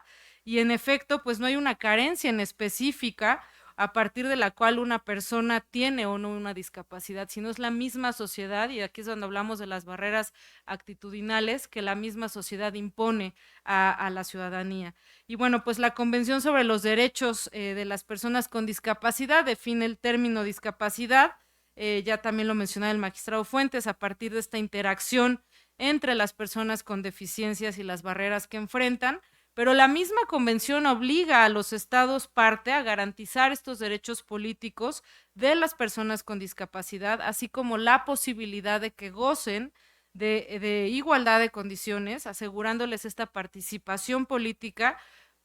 y en efecto, pues no hay una carencia en específica a partir de la cual una persona tiene o no una discapacidad, sino es la misma sociedad, y aquí es donde hablamos de las barreras actitudinales que la misma sociedad impone a la ciudadanía. Y bueno, pues la Convención sobre los Derechos de las Personas con Discapacidad define el término discapacidad, ya también lo mencionaba el magistrado Fuentes, a partir de esta interacción entre las personas con deficiencias y las barreras que enfrentan, pero la misma convención obliga a los estados parte a garantizar estos derechos políticos de las personas con discapacidad, así como la posibilidad de que gocen de igualdad de condiciones, asegurándoles esta participación política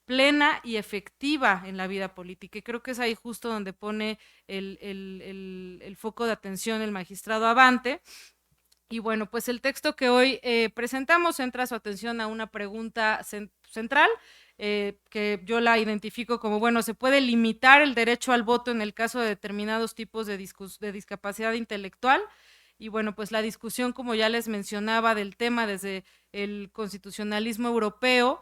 plena y efectiva en la vida política. Y creo que es ahí justo donde pone el foco de atención el magistrado Abante. Y bueno, pues el texto que hoy presentamos centra su atención a una pregunta central, que yo la identifico como, bueno, ¿se puede limitar el derecho al voto en el caso de determinados tipos de discapacidad intelectual? Y bueno, pues la discusión, como ya les mencionaba, del tema desde el constitucionalismo europeo,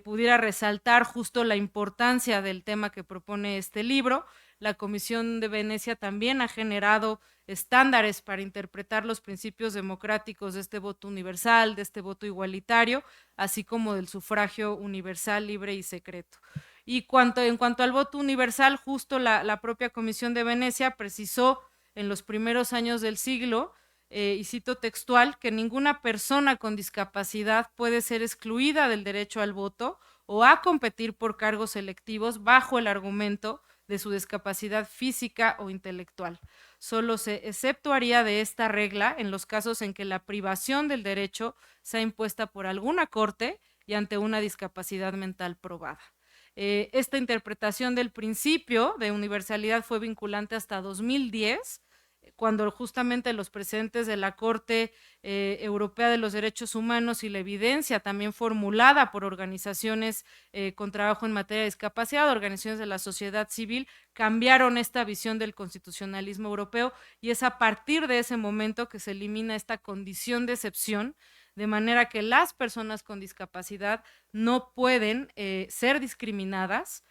pudiera resaltar justo la importancia del tema que propone este libro. La Comisión de Venecia también ha generado estándares para interpretar los principios democráticos de este voto universal, de este voto igualitario, así como del sufragio universal, libre y secreto. Y en cuanto al voto universal, justo la propia Comisión de Venecia precisó en los primeros años del siglo, y cito textual, que ninguna persona con discapacidad puede ser excluida del derecho al voto o a competir por cargos electivos bajo el argumento de su discapacidad física o intelectual. Solo se exceptuaría de esta regla en los casos en que la privación del derecho sea impuesta por alguna corte y ante una discapacidad mental probada. Esta interpretación del principio de universalidad fue vinculante hasta 2010, cuando justamente los precedentes de la Corte Europea de los Derechos Humanos y la evidencia también formulada por organizaciones con trabajo en materia de discapacidad, organizaciones de la sociedad civil, cambiaron esta visión del constitucionalismo europeo, y es a partir de ese momento que se elimina esta condición de excepción, de manera que las personas con discapacidad no pueden ser discriminadas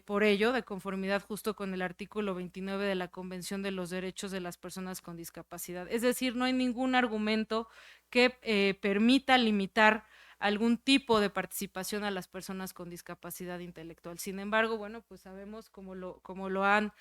por ello, de conformidad justo con el artículo 29 de la Convención de los Derechos de las Personas con Discapacidad. Es decir, no hay ningún argumento que permita limitar algún tipo de participación a las personas con discapacidad intelectual. Sin embargo, bueno, pues sabemos, como lo ha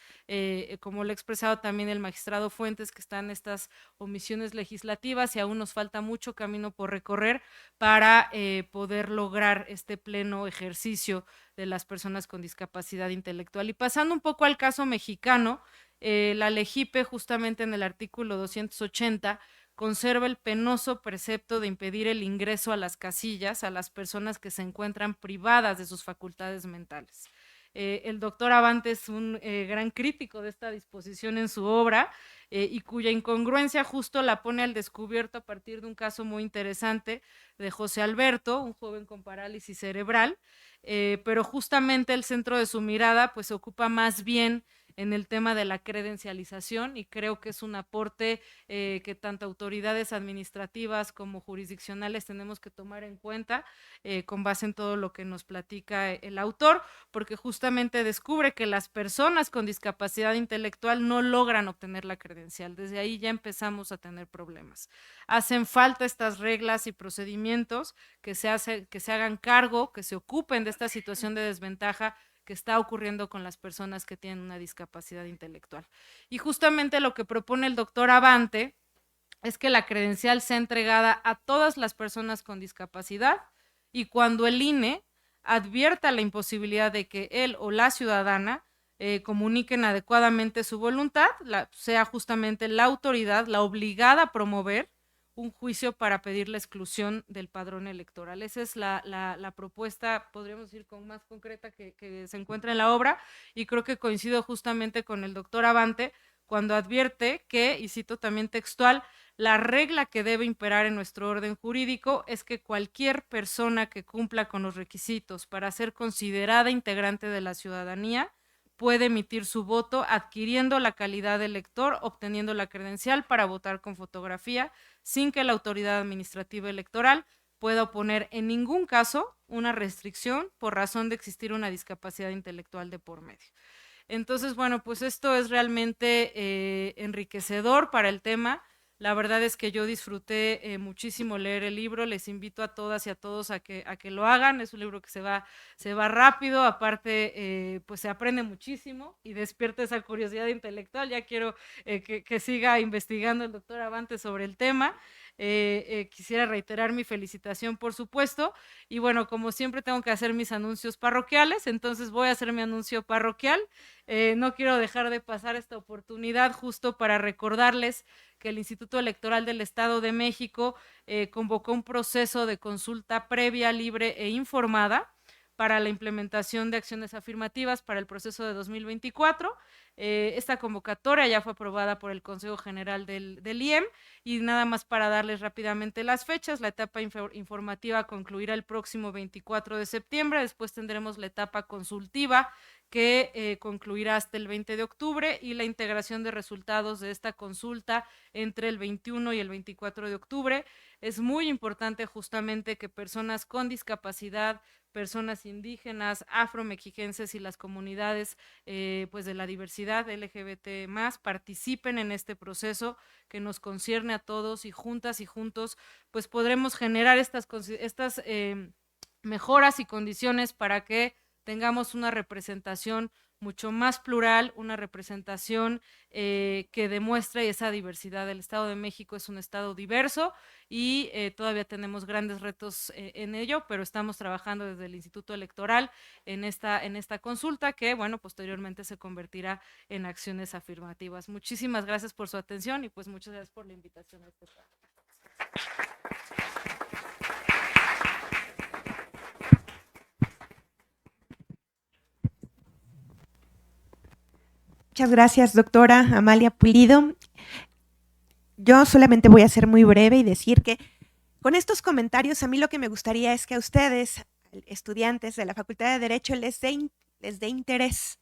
expresado también el magistrado Fuentes, que están estas omisiones legislativas y aún nos falta mucho camino por recorrer para poder lograr este pleno ejercicio de las personas con discapacidad intelectual. Y pasando un poco al caso mexicano, la LEGIPE, justamente en el artículo 280, conserva el penoso precepto de impedir el ingreso a las casillas a las personas que se encuentran privadas de sus facultades mentales. El doctor Abante es un gran crítico de esta disposición en su obra, y cuya incongruencia justo la pone al descubierto a partir de un caso muy interesante de José Alberto, un joven con parálisis cerebral, pero justamente el centro de su mirada pues se ocupa más bien en el tema de la credencialización, y creo que es un aporte que tanto autoridades administrativas como jurisdiccionales tenemos que tomar en cuenta con base en todo lo que nos platica el autor, porque justamente descubre que las personas con discapacidad intelectual no logran obtener la credencial. Desde ahí ya empezamos a tener problemas. Hacen falta estas reglas y procedimientos que se hagan cargo, que se ocupen de esta situación de desventaja que está ocurriendo con las personas que tienen una discapacidad intelectual. Y justamente lo que propone el doctor Abante es que la credencial sea entregada a todas las personas con discapacidad, y cuando el INE advierta la imposibilidad de que él o la ciudadana comuniquen adecuadamente su voluntad, sea justamente la autoridad la obligada a promover un juicio para pedir la exclusión del padrón electoral. Esa es la propuesta, podríamos decir, más concreta que se encuentra en la obra, y creo que coincido justamente con el doctor Abante, cuando advierte que, y cito también textual, la regla que debe imperar en nuestro orden jurídico es que cualquier persona que cumpla con los requisitos para ser considerada integrante de la ciudadanía puede emitir su voto adquiriendo la calidad de elector, obteniendo la credencial para votar con fotografía, sin que la autoridad administrativa electoral pueda oponer en ningún caso una restricción por razón de existir una discapacidad intelectual de por medio. Entonces, bueno, pues esto es realmente enriquecedor para el tema. La verdad es que yo disfruté muchísimo leer el libro, les invito a todas y a todos a que lo hagan, es un libro que se va rápido, aparte pues se aprende muchísimo y despierta esa curiosidad intelectual, ya quiero que siga investigando el doctor Abante sobre el tema. Quisiera reiterar mi felicitación, por supuesto, y bueno, como siempre tengo que hacer mis anuncios parroquiales, entonces voy a hacer mi anuncio parroquial. No quiero dejar de pasar esta oportunidad justo para recordarles que el Instituto Electoral del Estado de México convocó un proceso de consulta previa, libre e informada para la implementación de acciones afirmativas para el proceso de 2024. Esta convocatoria ya fue aprobada por el Consejo General del IEM y nada más para darles rápidamente las fechas, la etapa informativa concluirá el próximo 24 de septiembre, después tendremos la etapa consultiva que concluirá hasta el 20 de octubre y la integración de resultados de esta consulta entre el 21 y el 24 de octubre. Es muy importante justamente que personas con discapacidad, personas indígenas, afromexiquenses y las comunidades pues de la diversidad LGBT más participen en este proceso que nos concierne a todos y juntas y juntos pues podremos generar estas mejoras y condiciones para que tengamos una representación mucho más plural, una representación que demuestre esa diversidad. El Estado de México es un estado diverso y todavía tenemos grandes retos en ello, pero estamos trabajando desde el Instituto Electoral en esta consulta que, bueno, posteriormente se convertirá en acciones afirmativas. Muchísimas gracias por su atención y pues muchas gracias por la invitación a este programa. Muchas gracias, doctora Amalia Pulido. Yo solamente voy a ser muy breve y decir que con estos comentarios a mí lo que me gustaría es que a ustedes, estudiantes de la Facultad de Derecho, les dé interés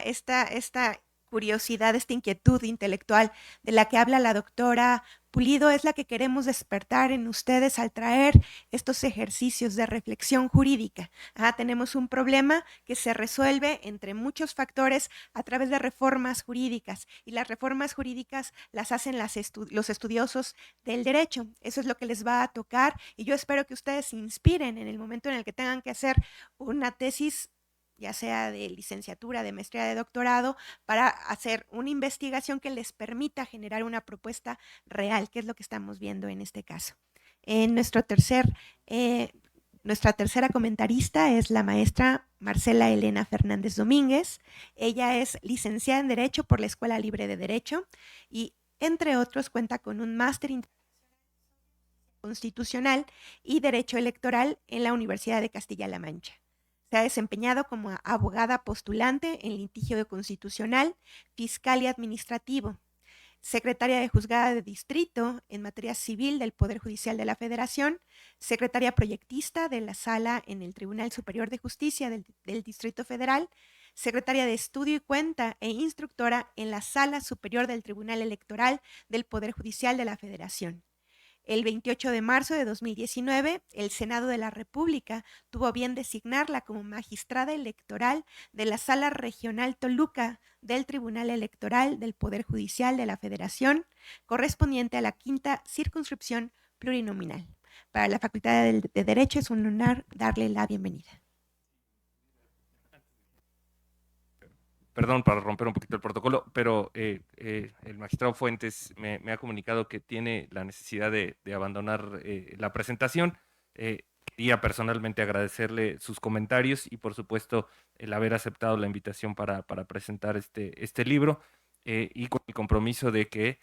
esta curiosidad, esta inquietud intelectual de la que habla la doctora Pulido es la que queremos despertar en ustedes al traer estos ejercicios de reflexión jurídica. Tenemos un problema que se resuelve entre muchos factores a través de reformas jurídicas y las reformas jurídicas las hacen los estudiosos del derecho. Eso es lo que les va a tocar y yo espero que ustedes se inspiren en el momento en el que tengan que hacer una tesis ya sea de licenciatura, de maestría, de doctorado, para hacer una investigación que les permita generar una propuesta real, que es lo que estamos viendo en este caso. Nuestra tercera comentarista es la maestra Marcela Elena Fernández Domínguez. Ella es licenciada en Derecho por la Escuela Libre de Derecho y, entre otros, cuenta con un máster constitucional y Derecho Electoral en la Universidad de Castilla-La Mancha. Se ha desempeñado como abogada postulante en litigio constitucional, fiscal y administrativo, secretaria de juzgada de distrito en materia civil del Poder Judicial de la Federación, secretaria proyectista de la Sala en el Tribunal Superior de Justicia del Distrito Federal, secretaria de estudio y cuenta e instructora en la Sala Superior del Tribunal Electoral del Poder Judicial de la Federación. El 28 de marzo de 2019, el Senado de la República tuvo bien designarla como magistrada electoral de la Sala Regional Toluca del Tribunal Electoral del Poder Judicial de la Federación, correspondiente a la 5ª circunscripción plurinominal. Para la Facultad de Derecho es un honor darle la bienvenida. Perdón para romper un poquito el protocolo, pero el magistrado Fuentes me ha comunicado que tiene la necesidad de abandonar la presentación. Quería personalmente agradecerle sus comentarios y, por supuesto, el haber aceptado la invitación para presentar este libro y con el compromiso de que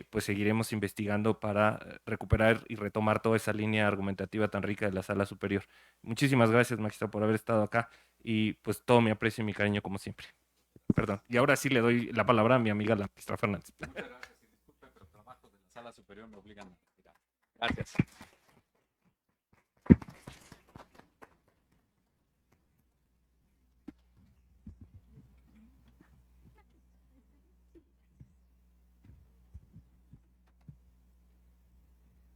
pues seguiremos investigando para recuperar y retomar toda esa línea argumentativa tan rica de la Sala Superior. Muchísimas gracias, magistrado, por haber estado acá y pues todo mi aprecio y mi cariño como siempre. Perdón. Y ahora sí le doy la palabra a mi amiga la maestra Fernández. Muchas gracias. Y disculpe, pero trabajos de la sala superior me obligan a retirar. Gracias.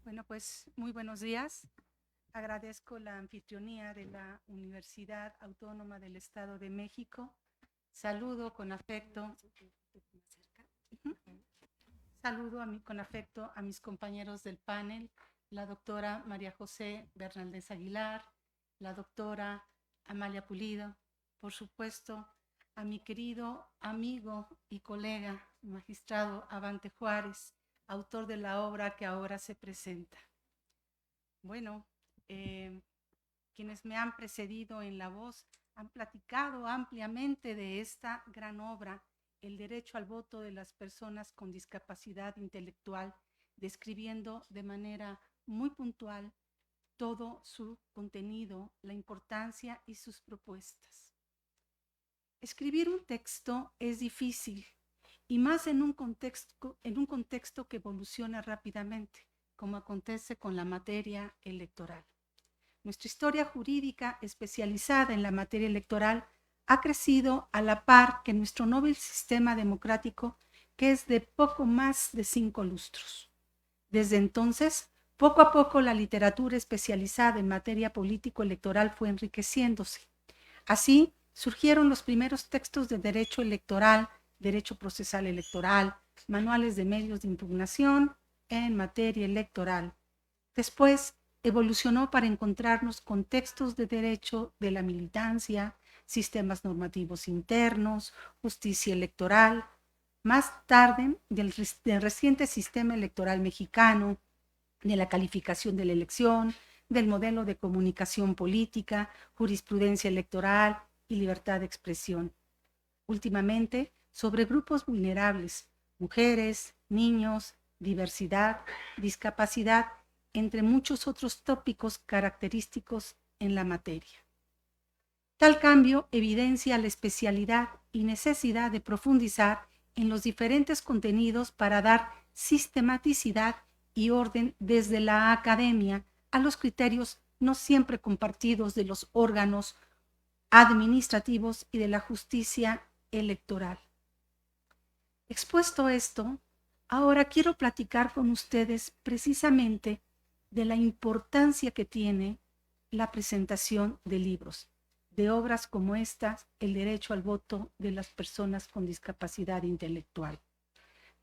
Bueno, pues muy buenos días. Agradezco la anfitrionía de la Universidad Autónoma del Estado de México. Saludo con afecto. Saludo con afecto a mis compañeros del panel, la doctora María José Bernaldez Aguilar, la doctora Amalia Pulido, por supuesto, a mi querido amigo y colega, magistrado Avante Juárez, autor de la obra que ahora se presenta. Bueno, quienes me han precedido en la voz han platicado ampliamente de esta gran obra, El derecho al voto de las personas con discapacidad intelectual, describiendo de manera muy puntual todo su contenido, la importancia y sus propuestas. Escribir un texto es difícil, y más en un contexto que evoluciona rápidamente, como acontece con la materia electoral. Nuestra historia jurídica especializada en la materia electoral ha crecido a la par que nuestro noble sistema democrático, que es de poco más de 5 lustros. Desde entonces, poco a poco la literatura especializada en materia político-electoral fue enriqueciéndose. Así surgieron los primeros textos de derecho electoral, derecho procesal electoral, manuales de medios de impugnación en materia electoral. Después evolucionó para encontrarnos con textos de derecho de la militancia, sistemas normativos internos, justicia electoral. Más tarde, del reciente sistema electoral mexicano, de la calificación de la elección, del modelo de comunicación política, jurisprudencia electoral y libertad de expresión. Últimamente, sobre grupos vulnerables, mujeres, niños, diversidad, discapacidad, entre muchos otros tópicos característicos en la materia. Tal cambio evidencia la especialidad y necesidad de profundizar en los diferentes contenidos para dar sistematicidad y orden desde la academia a los criterios no siempre compartidos de los órganos administrativos y de la justicia electoral. Expuesto esto, ahora quiero platicar con ustedes precisamente de la importancia que tiene la presentación de libros, de obras como estas, El derecho al voto de las personas con discapacidad intelectual.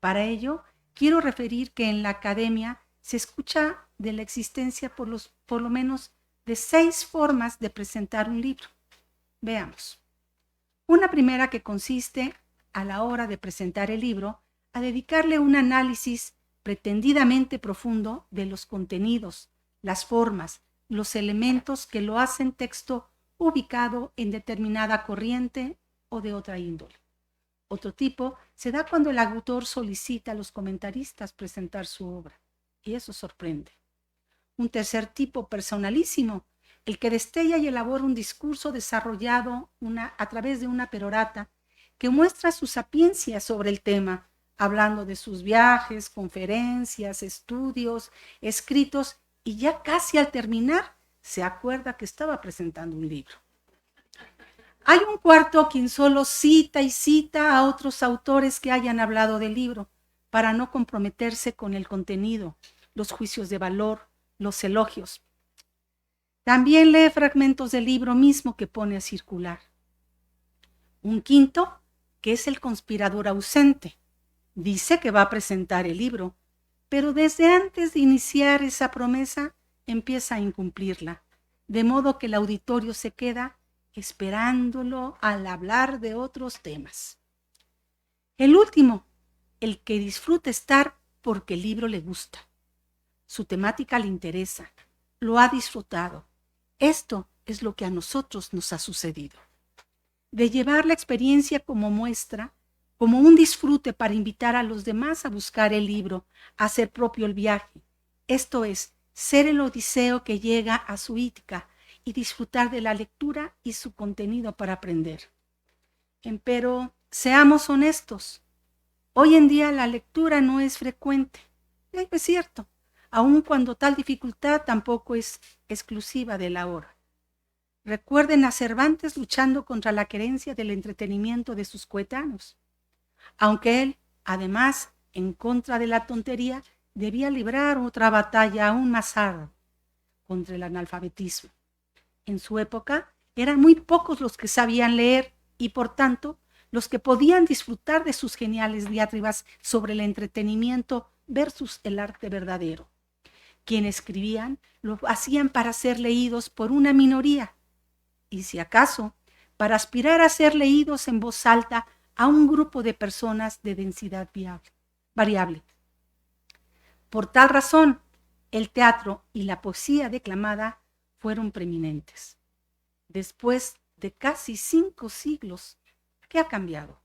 Para ello, quiero referir que en la academia se escucha de la existencia por lo menos de 6 formas de presentar un libro. Veamos. Una primera que consiste, a la hora de presentar el libro, a dedicarle un análisis pretendidamente profundo de los contenidos, las formas, los elementos que lo hacen texto ubicado en determinada corriente o de otra índole. Otro tipo se da cuando el autor solicita a los comentaristas presentar su obra, y eso sorprende. Un tercer tipo personalísimo, el que destella y elabora un discurso desarrollado a través de una perorata que muestra su sapiencia sobre el tema, hablando de sus viajes, conferencias, estudios, escritos, y ya casi al terminar se acuerda que estaba presentando un libro. Hay un cuarto quien solo cita y cita a otros autores que hayan hablado del libro para no comprometerse con el contenido, los juicios de valor, los elogios. También lee fragmentos del libro mismo que pone a circular. Un quinto, que es el conspirador ausente, dice que va a presentar el libro, pero desde antes de iniciar esa promesa empieza a incumplirla, de modo que el auditorio se queda esperándolo al hablar de otros temas. El último, el que disfruta estar porque el libro le gusta. Su temática le interesa, lo ha disfrutado. Esto es lo que a nosotros nos ha sucedido. De llevar la experiencia como muestra, como un disfrute para invitar a los demás a buscar el libro, a hacer propio el viaje. Esto es, ser el odiseo que llega a su Ítica y disfrutar de la lectura y su contenido para aprender. Empero, seamos honestos. Hoy en día la lectura no es frecuente. Es cierto, aun cuando tal dificultad tampoco es exclusiva de la hora. Recuerden a Cervantes luchando contra la querencia del entretenimiento de sus coetáneos, aunque él, además, en contra de la tontería, debía librar otra batalla aún más ardua contra el analfabetismo. En su época eran muy pocos los que sabían leer y, por tanto, los que podían disfrutar de sus geniales diatribas sobre el entretenimiento versus el arte verdadero. Quienes escribían lo hacían para ser leídos por una minoría y, si acaso, para aspirar a ser leídos en voz alta a un grupo de personas de densidad variable. Por tal razón, el teatro y la poesía declamada fueron preeminentes. Después de casi 5 siglos, ¿qué ha cambiado?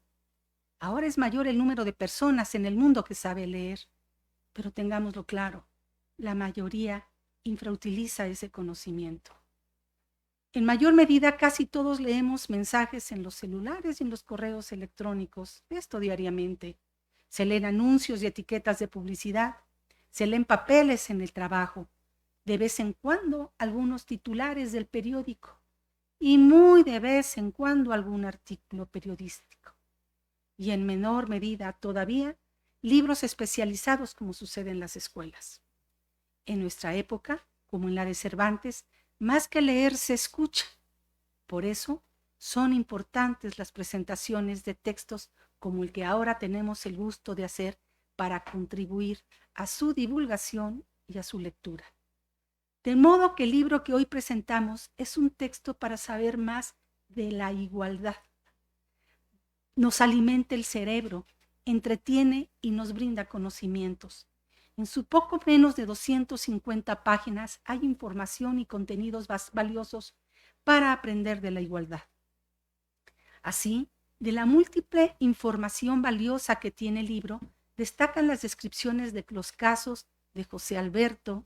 Ahora es mayor el número de personas en el mundo que sabe leer, pero tengámoslo claro, la mayoría infrautiliza ese conocimiento. En mayor medida, casi todos leemos mensajes en los celulares y en los correos electrónicos, esto diariamente. Se leen anuncios y etiquetas de publicidad, se leen papeles en el trabajo, de vez en cuando algunos titulares del periódico y muy de vez en cuando algún artículo periodístico. Y en menor medida todavía, libros especializados como sucede en las escuelas. En nuestra época, como en la de Cervantes, más que leer se escucha. Por eso son importantes las presentaciones de textos como el que ahora tenemos el gusto de hacer para contribuir a su divulgación y a su lectura. De modo que el libro que hoy presentamos es un texto para saber más de la igualdad. Nos alimenta el cerebro, entretiene y nos brinda conocimientos. En su poco menos de 250 páginas hay información y contenidos valiosos para aprender de la igualdad. Así, de la múltiple información valiosa que tiene el libro, destacan las descripciones de los casos de José Alberto,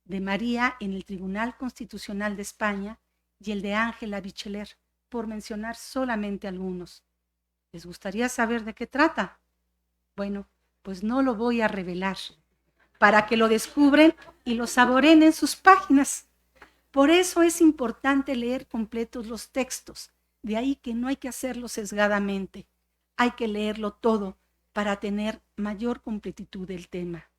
de María en el Tribunal Constitucional de España y el de Ángela Bicheler, por mencionar solamente algunos. ¿Les gustaría saber de qué trata? Bueno, pues no lo voy a revelar, para que lo descubren y lo saboreen en sus páginas. Por eso es importante leer completos los textos, de ahí que no hay que hacerlo sesgadamente, hay que leerlo todo para tener mayor completitud del tema.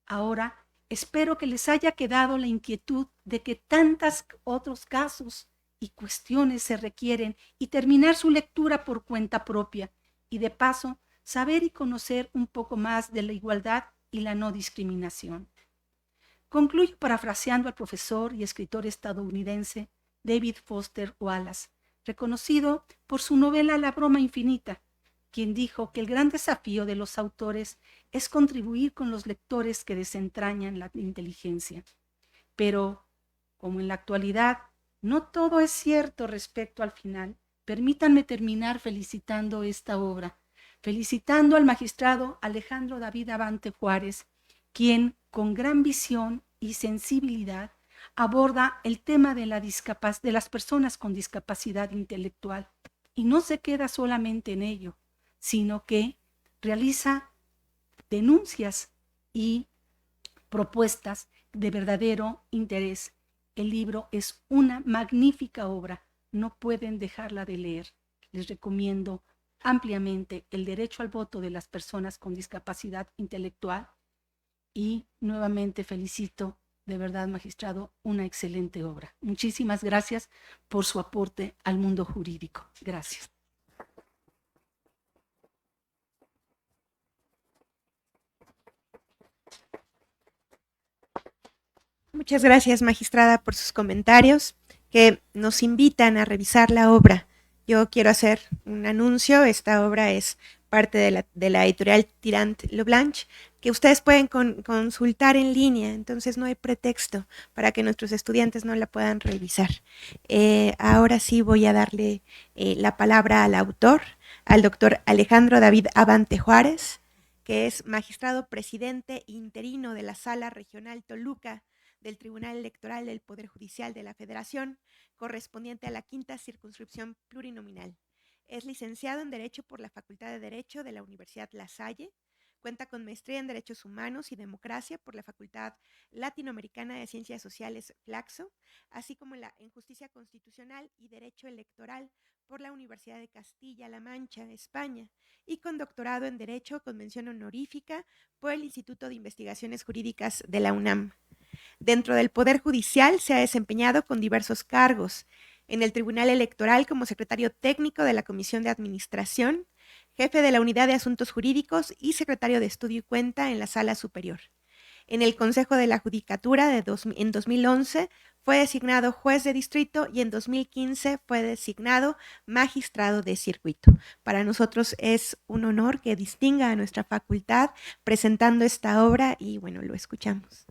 Ahora, espero que les haya quedado la inquietud de que tantos otros casos y cuestiones se requieren y terminar su lectura por cuenta propia y de paso saber y conocer un poco más de la igualdad y la no discriminación. Concluyo parafraseando al profesor y escritor estadounidense David Foster Wallace, reconocido por su novela La broma infinita, quien dijo que el gran desafío de los autores es contribuir con los lectores que desentrañan la inteligencia. Pero, como en la actualidad no todo es cierto respecto al final, permítanme terminar felicitando esta obra, felicitando al magistrado Alejandro David Abante Juárez, quien con gran visión y sensibilidad aborda el tema de las personas con discapacidad intelectual y no se queda solamente en ello, sino que realiza denuncias y propuestas de verdadero interés. El libro es una magnífica obra, no pueden dejarla de leer. Les recomiendo ampliamente El derecho al voto de las personas con discapacidad intelectual y nuevamente felicito, de verdad, magistrado, una excelente obra. Muchísimas gracias por su aporte al mundo jurídico. Gracias. Muchas gracias, magistrada, por sus comentarios que nos invitan a revisar la obra. Yo quiero hacer un anuncio. Esta obra es parte de la editorial Tirant Leblanc, que ustedes pueden consultar en línea, entonces no hay pretexto para que nuestros estudiantes no la puedan revisar. Ahora sí voy a darle la palabra al autor, al doctor Alejandro David Abante Juárez, que es magistrado presidente interino de la Sala Regional Toluca del Tribunal Electoral del Poder Judicial de la Federación, correspondiente a la 5ª circunscripción plurinominal. Es licenciado en Derecho por la Facultad de Derecho de la Universidad La Salle. Cuenta con maestría en Derechos Humanos y Democracia por la Facultad Latinoamericana de Ciencias Sociales Flaxo, así como en Justicia Constitucional y Derecho Electoral por la Universidad de Castilla-La Mancha, España, y con doctorado en Derecho con mención honorífica por el Instituto de Investigaciones Jurídicas de la UNAM. Dentro del Poder Judicial se ha desempeñado con diversos cargos. En el Tribunal Electoral como secretario técnico de la Comisión de Administración, jefe de la Unidad de Asuntos Jurídicos y secretario de Estudio y Cuenta en la Sala Superior. En el Consejo de la Judicatura en 2011 fue designado juez de distrito y en 2015 fue designado magistrado de circuito. Para nosotros es un honor que distinga a nuestra facultad presentando esta obra y bueno, lo escuchamos.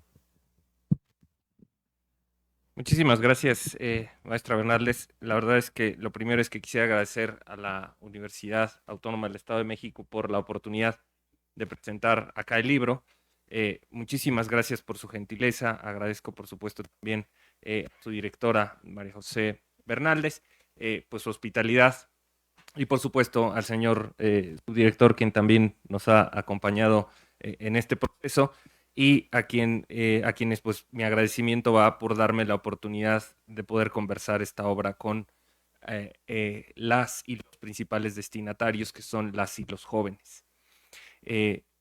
Muchísimas gracias, maestra Bernaldez. La verdad es que lo primero es que quisiera agradecer a la Universidad Autónoma del Estado de México por la oportunidad de presentar acá el libro. Muchísimas gracias por su gentileza. Agradezco, por supuesto, también a su directora, María José Bernaldez, pues su hospitalidad y, por supuesto, al señor subdirector, quien también nos ha acompañado en este proceso. Y a quienes pues mi agradecimiento va por darme la oportunidad de poder conversar esta obra con las y los principales destinatarios, que son las y los jóvenes.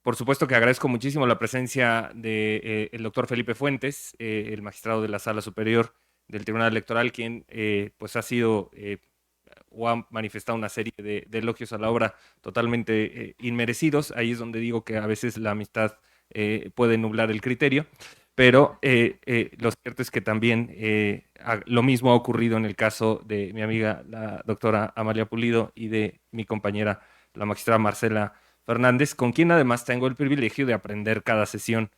Por supuesto que agradezco muchísimo la presencia del doctor Felipe Fuentes, el magistrado de la Sala Superior del Tribunal Electoral, quien pues ha sido o ha manifestado una serie de elogios a la obra totalmente inmerecidos. Ahí es donde digo que a veces la amistad puede nublar el criterio, pero lo cierto es que también lo mismo ha ocurrido en el caso de mi amiga, la doctora Amalia Pulido, y de mi compañera, la magistrada Marcela Fernández, con quien además tengo el privilegio de aprender cada sesión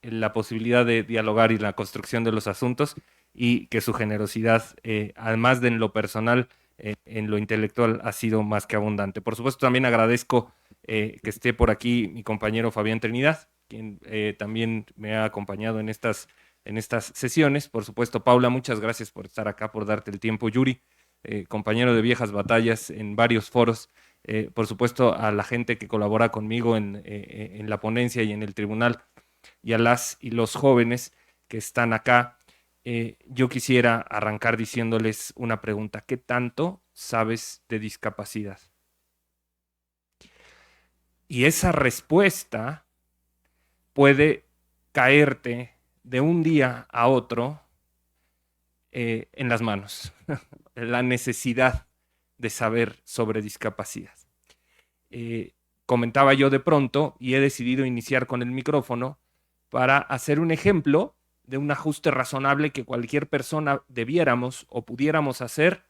la posibilidad de dialogar y la construcción de los asuntos, y que su generosidad, además de en lo personal, en lo intelectual, ha sido más que abundante. Por supuesto, también agradezco que esté por aquí mi compañero Fabián Trinidad, quien también me ha acompañado en estas sesiones. Por supuesto, Paula, muchas gracias por estar acá, por darte el tiempo. Yuri, compañero de viejas batallas en varios foros. Por supuesto, a la gente que colabora conmigo en la ponencia y en el tribunal, y a las y los jóvenes que están acá. Yo quisiera arrancar diciéndoles una pregunta. ¿Qué tanto sabes de discapacidad? Y esa respuesta puede caerte de un día a otro en las manos. La necesidad de saber sobre discapacidad. Comentaba yo de pronto, y he decidido iniciar con el micrófono para hacer un ejemplo de un ajuste razonable que cualquier persona debiéramos o pudiéramos hacer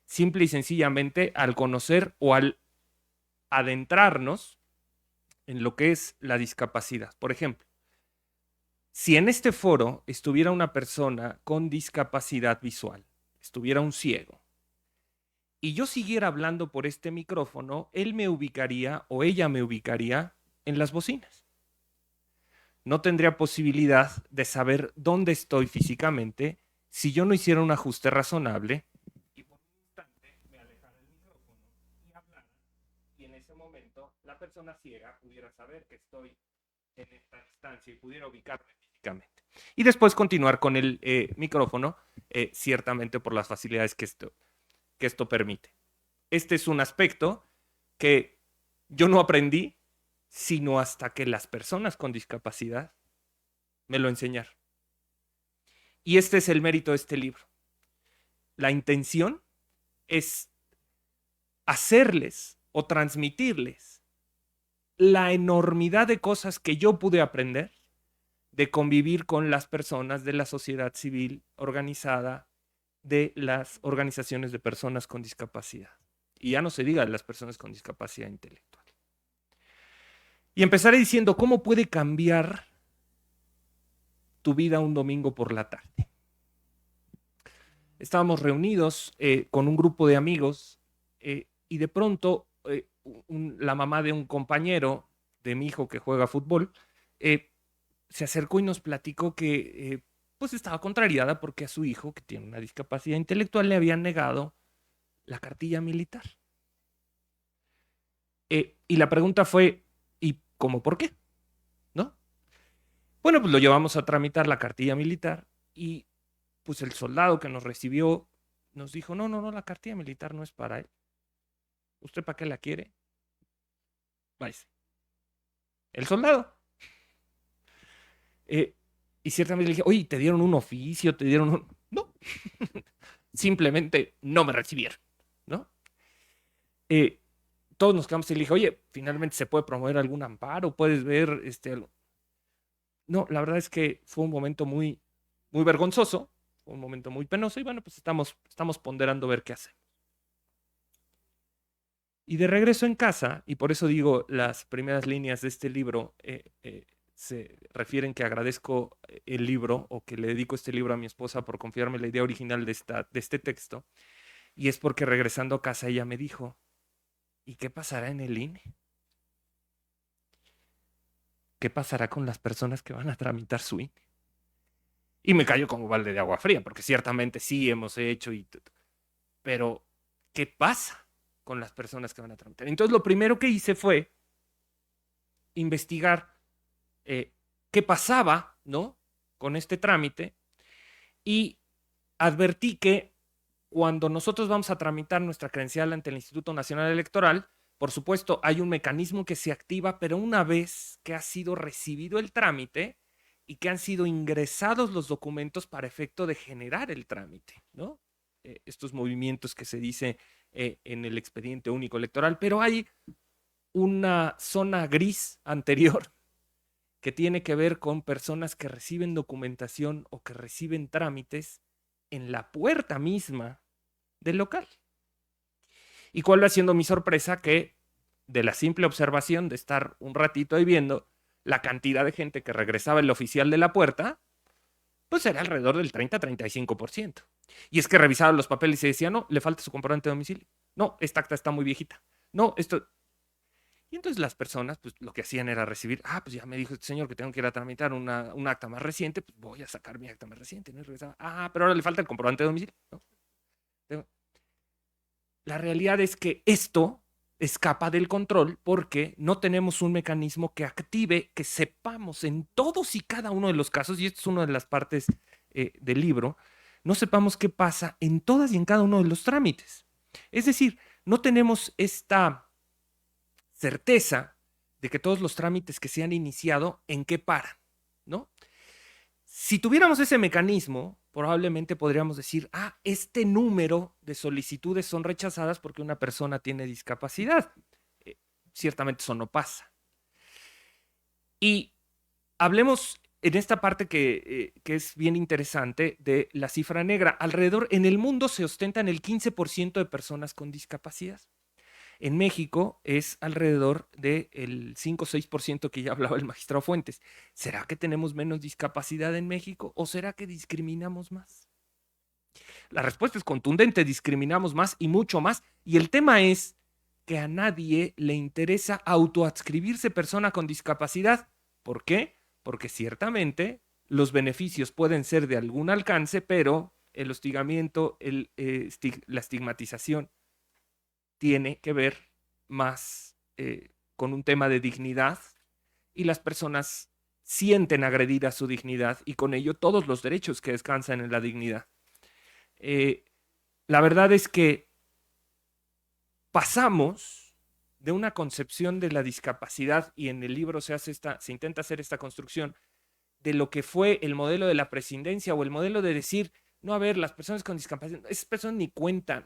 simple y sencillamente al conocer o al adentrarnos en lo que es la discapacidad. Por ejemplo, si en este foro estuviera una persona con discapacidad visual, estuviera un ciego, y yo siguiera hablando por este micrófono, él me ubicaría o ella me ubicaría en las bocinas. No tendría posibilidad de saber dónde estoy físicamente si yo no hiciera un ajuste razonable y por un instante me alejara del micrófono y hablara, y en ese momento la persona ciega pudiera saber que estoy en esta distancia y pudiera ubicarme físicamente. Y después continuar con el micrófono, ciertamente por las facilidades que esto permite. Este es un aspecto que yo no aprendí sino hasta que las personas con discapacidad me lo enseñaron. Y este es el mérito de este libro. La intención es hacerles o transmitirles la enormidad de cosas que yo pude aprender de convivir con las personas de la sociedad civil organizada, de las organizaciones de personas con discapacidad. Y ya no se diga de las personas con discapacidad intelectual. Y empezaré diciendo, ¿cómo puede cambiar tu vida un domingo por la tarde? Estábamos reunidos con un grupo de amigos y de pronto la mamá de un compañero de mi hijo que juega fútbol se acercó y nos platicó que pues estaba contrariada porque a su hijo, que tiene una discapacidad intelectual, le habían negado la cartilla militar. Y la pregunta fue, ¿y cómo por qué? ¿No? Bueno, pues lo llevamos a tramitar la cartilla militar y pues el soldado que nos recibió nos dijo, no, la cartilla militar no es para él. ¿Usted para qué la quiere? Váyase. El soldado. Y ciertamente le dije, oye, ¿te dieron un oficio? ¿Te dieron un...? No. Simplemente no me recibieron, ¿no? Todos nos quedamos y le dije, oye, finalmente se puede promover algún amparo, puedes ver, No, la verdad es que fue un momento muy, muy vergonzoso, fue un momento muy penoso y bueno, pues estamos ponderando ver qué hacemos. Y de regreso en casa, y por eso digo, las primeras líneas de este libro se refieren que agradezco el libro o que le dedico este libro a mi esposa por confiarme la idea original de este texto, y es porque regresando a casa ella me dijo, ¿y qué pasará en el INE? ¿Qué pasará con las personas que van a tramitar su INE? Y me cayó como balde de agua fría, porque ciertamente sí hemos hecho, pero ¿qué pasa con las personas que van a tramitar? Entonces lo primero que hice fue investigar qué pasaba, ¿no?, con este trámite, y advertí que cuando nosotros vamos a tramitar nuestra credencial ante el Instituto Nacional Electoral, por supuesto, hay un mecanismo que se activa, pero una vez que ha sido recibido el trámite y que han sido ingresados los documentos para efecto de generar el trámite, ¿no? Estos movimientos que se dice en el expediente único electoral, pero hay una zona gris anterior que tiene que ver con personas que reciben documentación o que reciben trámites en la puerta misma del local. ¿Y cuál va siendo mi sorpresa? Que de la simple observación de estar un ratito ahí viendo, la cantidad de gente que regresaba el oficial de la puerta, pues era alrededor del 30-35%. Y es que revisaban los papeles y se decía, no, le falta su comprobante de domicilio. No, esta acta está muy viejita. No, esto... Y entonces las personas, pues lo que hacían era recibir, pues ya me dijo este señor que tengo que ir a tramitar un acta más reciente, pues voy a sacar mi acta más reciente, ¿no? Y regresaba, pero ahora le falta el comprobante de domicilio, ¿no? La realidad es que esto escapa del control porque no tenemos un mecanismo que active, que sepamos en todos y cada uno de los casos, y esto es una de las partes del libro, no sepamos qué pasa en todas y en cada uno de los trámites. Es decir, no tenemos esta certeza de que todos los trámites que se han iniciado, en qué paran, ¿no? Si tuviéramos ese mecanismo, probablemente podríamos decir, este número de solicitudes son rechazadas porque una persona tiene discapacidad. Ciertamente eso no pasa. Y hablemos en esta parte que es bien interesante de la cifra negra. Alrededor, en el mundo se ostentan el 15% de personas con discapacidad. En México es alrededor del 5 o 6% que ya hablaba el magistrado Fuentes. ¿Será que tenemos menos discapacidad en México o será que discriminamos más? La respuesta es contundente, discriminamos más y mucho más. Y el tema es que a nadie le interesa autoadscribirse persona con discapacidad. ¿Por qué? Porque ciertamente los beneficios pueden ser de algún alcance, pero el hostigamiento, la estigmatización tiene que ver más con un tema de dignidad y las personas sienten agredida su dignidad y con ello todos los derechos que descansan en la dignidad. La verdad es que pasamos de una concepción de la discapacidad y en el libro se intenta hacer esta construcción de lo que fue el modelo de la presidencia o el modelo de decir, no, a ver, las personas con discapacidad, esas personas ni cuentan.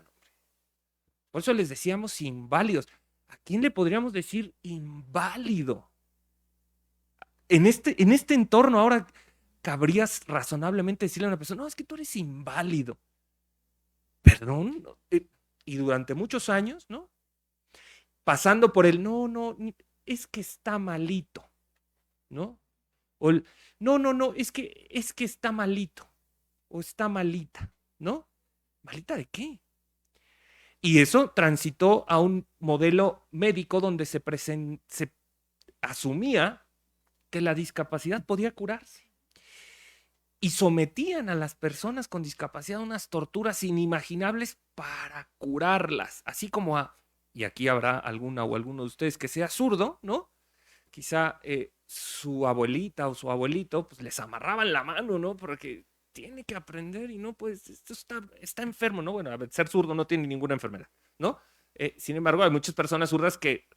Por eso les decíamos inválidos. ¿A quién le podríamos decir inválido? En este entorno ahora cabrías razonablemente decirle a una persona, no, es que tú eres inválido. Perdón. Y durante muchos años, ¿no? Pasando por el, no, es que está malito, ¿no? O el, no, es que está malito. O está malita, ¿no? ¿Malita de qué? Y eso transitó a un modelo médico donde se asumía que la discapacidad podía curarse. y sometían a las personas con discapacidad a unas torturas inimaginables para curarlas, así como y aquí habrá alguna o alguno de ustedes que sea zurdo, ¿no? Quizá su abuelita o su abuelito, pues les amarraban la mano, ¿no? Porque tiene que aprender y no, pues esto está enfermo, ¿no? Bueno, a ver, ser zurdo no tiene ninguna enfermedad, ¿no? Sin embargo, hay muchas personas zurdas que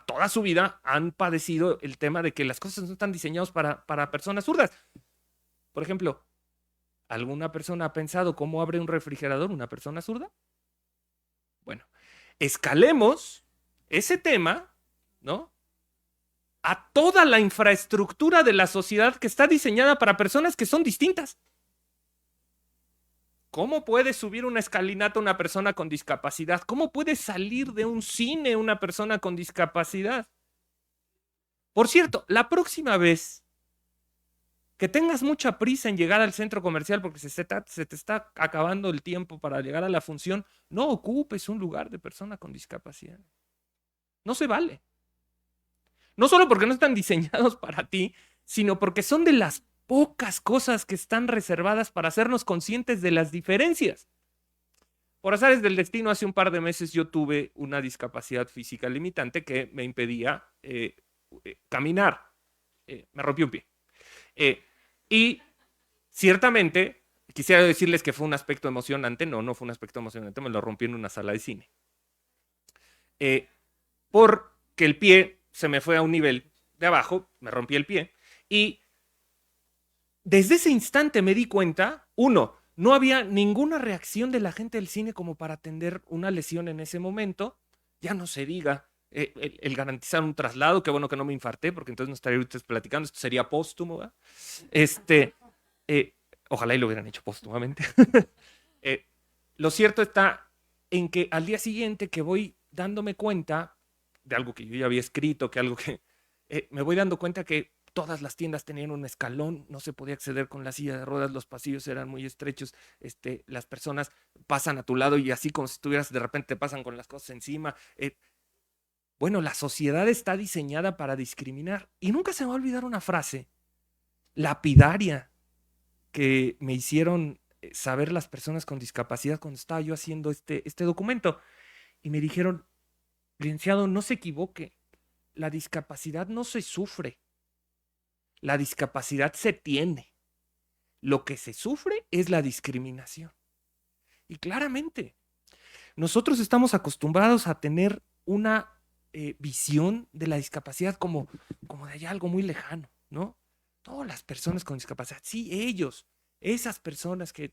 toda su vida han padecido el tema de que las cosas no están diseñadas para personas zurdas. Por ejemplo, ¿alguna persona ha pensado cómo abre un refrigerador una persona zurda? Bueno, escalemos ese tema, ¿no? A toda la infraestructura de la sociedad que está diseñada para personas que son distintas. ¿Cómo puede subir una escalinata una persona con discapacidad? ¿Cómo puede salir de un cine una persona con discapacidad? Por cierto, la próxima vez que tengas mucha prisa en llegar al centro comercial porque se te está acabando el tiempo para llegar a la función, no ocupes un lugar de persona con discapacidad. No se vale. No solo porque no están diseñados para ti, sino porque son de las pocas cosas que están reservadas para hacernos conscientes de las diferencias. Por azares del destino, hace un par de meses yo tuve una discapacidad física limitante que me impedía caminar. Me rompí un pie. Y ciertamente, quisiera decirles que fue un aspecto emocionante. No fue un aspecto emocionante, me lo rompí en una sala de cine. Porque el pie se me fue a un nivel de abajo, me rompí el pie, y desde ese instante me di cuenta, uno, no había ninguna reacción de la gente del cine como para atender una lesión en ese momento, ya no se diga el garantizar un traslado, qué bueno que no me infarté, porque entonces no estaría ustedes platicando, esto sería póstumo, ¿verdad? Ojalá y lo hubieran hecho póstumamente. Lo cierto está en que al día siguiente que voy dándome cuenta de algo que yo ya había escrito, que algo que me voy dando cuenta que todas las tiendas tenían un escalón, no se podía acceder con la silla de ruedas, los pasillos eran muy estrechos, las personas pasan a tu lado y así como si estuvieras, de repente te pasan con las cosas encima. Bueno, la sociedad está diseñada para discriminar. Y nunca se me va a olvidar una frase lapidaria que me hicieron saber las personas con discapacidad cuando estaba yo haciendo este documento. Y me dijeron, licenciado, no se equivoque, la discapacidad no se sufre, la discapacidad se tiene. Lo que se sufre es la discriminación. Y claramente, nosotros estamos acostumbrados a tener una visión de la discapacidad como de allá algo muy lejano, ¿no? Todas las personas con discapacidad, sí, ellos, esas personas que...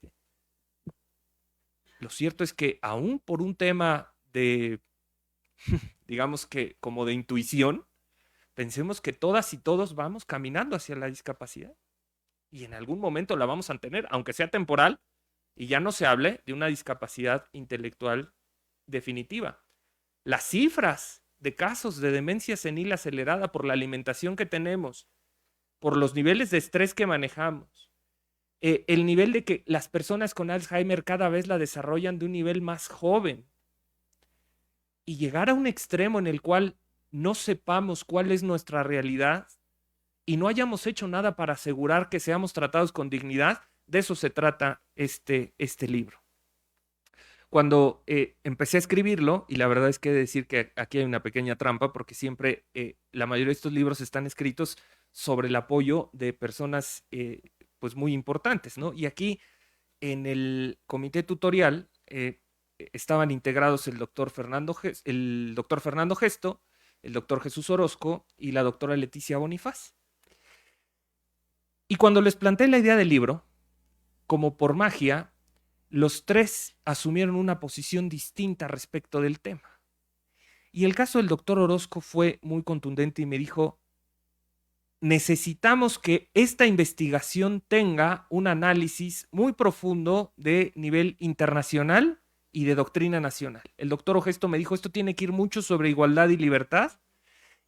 Lo cierto es que aún por un tema de, digamos que como de intuición, pensemos que todas y todos vamos caminando hacia la discapacidad y en algún momento la vamos a tener, aunque sea temporal, y ya no se hable de una discapacidad intelectual definitiva. Las cifras de casos de demencia senil acelerada por la alimentación que tenemos, por los niveles de estrés que manejamos, el nivel de que las personas con Alzheimer cada vez la desarrollan de un nivel más joven, y llegar a un extremo en el cual no sepamos cuál es nuestra realidad y no hayamos hecho nada para asegurar que seamos tratados con dignidad, de eso se trata este libro. Cuando empecé a escribirlo, y la verdad es que he de decir que aquí hay una pequeña trampa, porque siempre la mayoría de estos libros están escritos sobre el apoyo de personas pues muy importantes, ¿no? Y aquí en el comité tutorial estaban integrados el doctor Fernando Gesto, el doctor Jesús Orozco y la doctora Leticia Bonifaz. Y cuando les planteé la idea del libro, como por magia, los tres asumieron una posición distinta respecto del tema. Y el caso del doctor Orozco fue muy contundente y me dijo, necesitamos que esta investigación tenga un análisis muy profundo de nivel internacional y de doctrina nacional. El doctor Gesto me dijo, esto tiene que ir mucho sobre igualdad y libertad.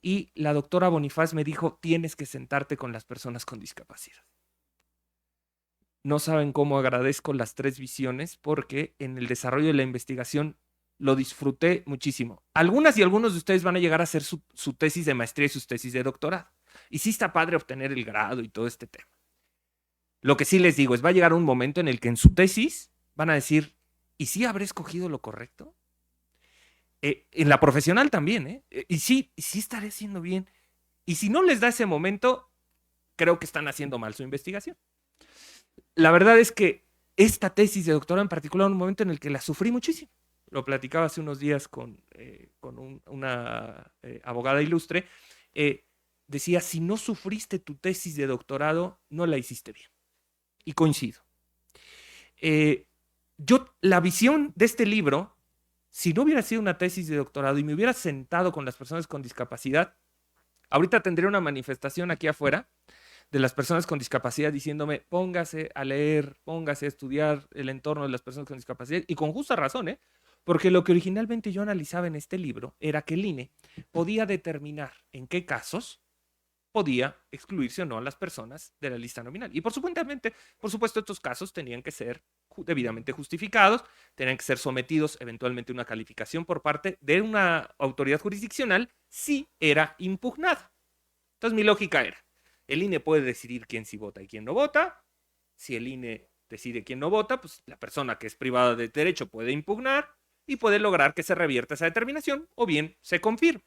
Y la doctora Bonifaz me dijo, tienes que sentarte con las personas con discapacidad. No saben cómo agradezco las tres visiones porque en el desarrollo de la investigación lo disfruté muchísimo. Algunas y algunos de ustedes van a llegar a hacer su tesis de maestría y sus tesis de doctorado. Y sí está padre obtener el grado y todo este tema. Lo que sí les digo es, va a llegar un momento en el que en su tesis van a decir, ¿y sí habré escogido lo correcto? En la profesional también, ¿eh? Y sí estaré haciendo bien. Y si no les da ese momento, creo que están haciendo mal su investigación. La verdad es que esta tesis de doctorado en particular, un momento en el que la sufrí muchísimo. Lo platicaba hace unos días con una abogada ilustre. Decía, si no sufriste tu tesis de doctorado, no la hiciste bien. Y coincido. La visión de este libro, si no hubiera sido una tesis de doctorado y me hubiera sentado con las personas con discapacidad, ahorita tendría una manifestación aquí afuera de las personas con discapacidad diciéndome, póngase a leer, póngase a estudiar el entorno de las personas con discapacidad, y con justa razón, ¿eh? Porque lo que originalmente yo analizaba en este libro era que el INE podía determinar en qué casos podía excluirse o no a las personas de la lista nominal. Y por supuesto, estos casos tenían que ser debidamente justificados, tenían que ser sometidos eventualmente a una calificación por parte de una autoridad jurisdiccional si era impugnado. Entonces mi lógica era, el INE puede decidir quién sí vota y quién no vota. Si el INE decide quién no vota, pues la persona que es privada de derecho puede impugnar y puede lograr que se revierta esa determinación o bien se confirme,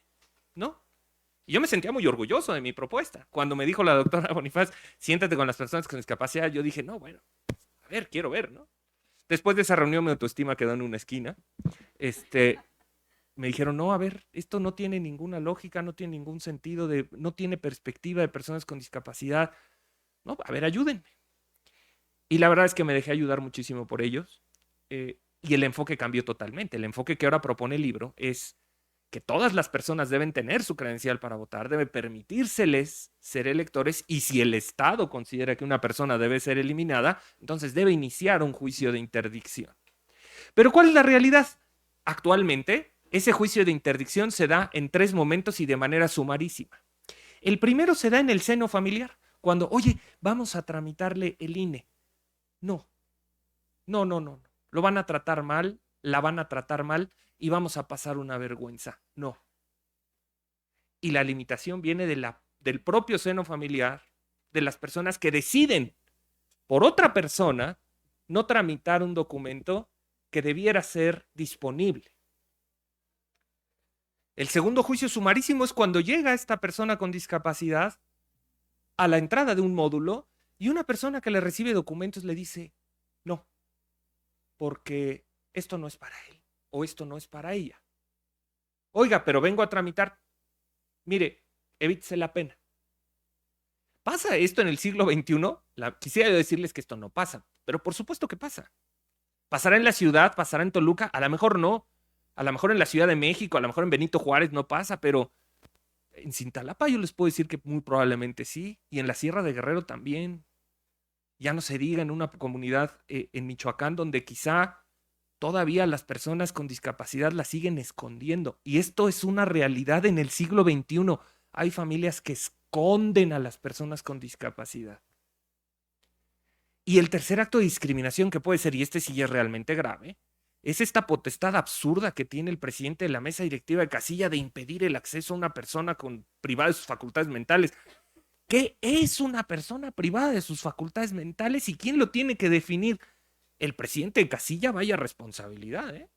¿no? Y yo me sentía muy orgulloso de mi propuesta. Cuando me dijo la doctora Bonifaz, siéntate con las personas con discapacidad, yo dije, no, bueno, a ver, quiero ver, ¿no? Después de esa reunión mi autoestima quedó en una esquina. Me dijeron, no, a ver, esto no tiene ninguna lógica, no tiene ningún sentido, no tiene perspectiva de personas con discapacidad. No, a ver, ayúdenme. Y la verdad es que me dejé ayudar muchísimo por ellos. Y el enfoque cambió totalmente. El enfoque que ahora propone el libro es que todas las personas deben tener su credencial para votar, debe permitírseles ser electores, y si el Estado considera que una persona debe ser eliminada, entonces debe iniciar un juicio de interdicción. Pero ¿cuál es la realidad? Actualmente, ese juicio de interdicción se da en 3 momentos y de manera sumarísima. El primero se da en el seno familiar, cuando, oye, vamos a tramitarle el INE. No. Lo van a tratar mal, la van a tratar mal y vamos a pasar una vergüenza. No. Y la limitación viene del propio seno familiar, de las personas que deciden por otra persona no tramitar un documento que debiera ser disponible. El segundo juicio sumarísimo es cuando llega esta persona con discapacidad a la entrada de un módulo y una persona que le recibe documentos le dice, no, porque esto no es para él o esto no es para ella. Oiga, pero vengo a tramitar. Mire, evítese la pena. ¿Pasa esto en el siglo XXI? Quisiera yo decirles que esto no pasa, pero por supuesto que pasa. ¿Pasará en la ciudad? ¿Pasará en Toluca? A lo mejor no. A lo mejor en la Ciudad de México, a lo mejor en Benito Juárez no pasa, pero en Cintalapa yo les puedo decir que muy probablemente sí. Y en la Sierra de Guerrero también. Ya no se diga en una comunidad en Michoacán donde quizá todavía las personas con discapacidad la siguen escondiendo. Y esto es una realidad en el siglo XXI. Hay familias que esconden a las personas con discapacidad. Y el tercer acto de discriminación que puede ser, y este sí es realmente grave, es esta potestad absurda que tiene el presidente de la mesa directiva de Casilla de impedir el acceso a una persona privada de sus facultades mentales. ¿Qué es una persona privada de sus facultades mentales y quién lo tiene que definir? El presidente de Casilla, vaya responsabilidad, ¿eh?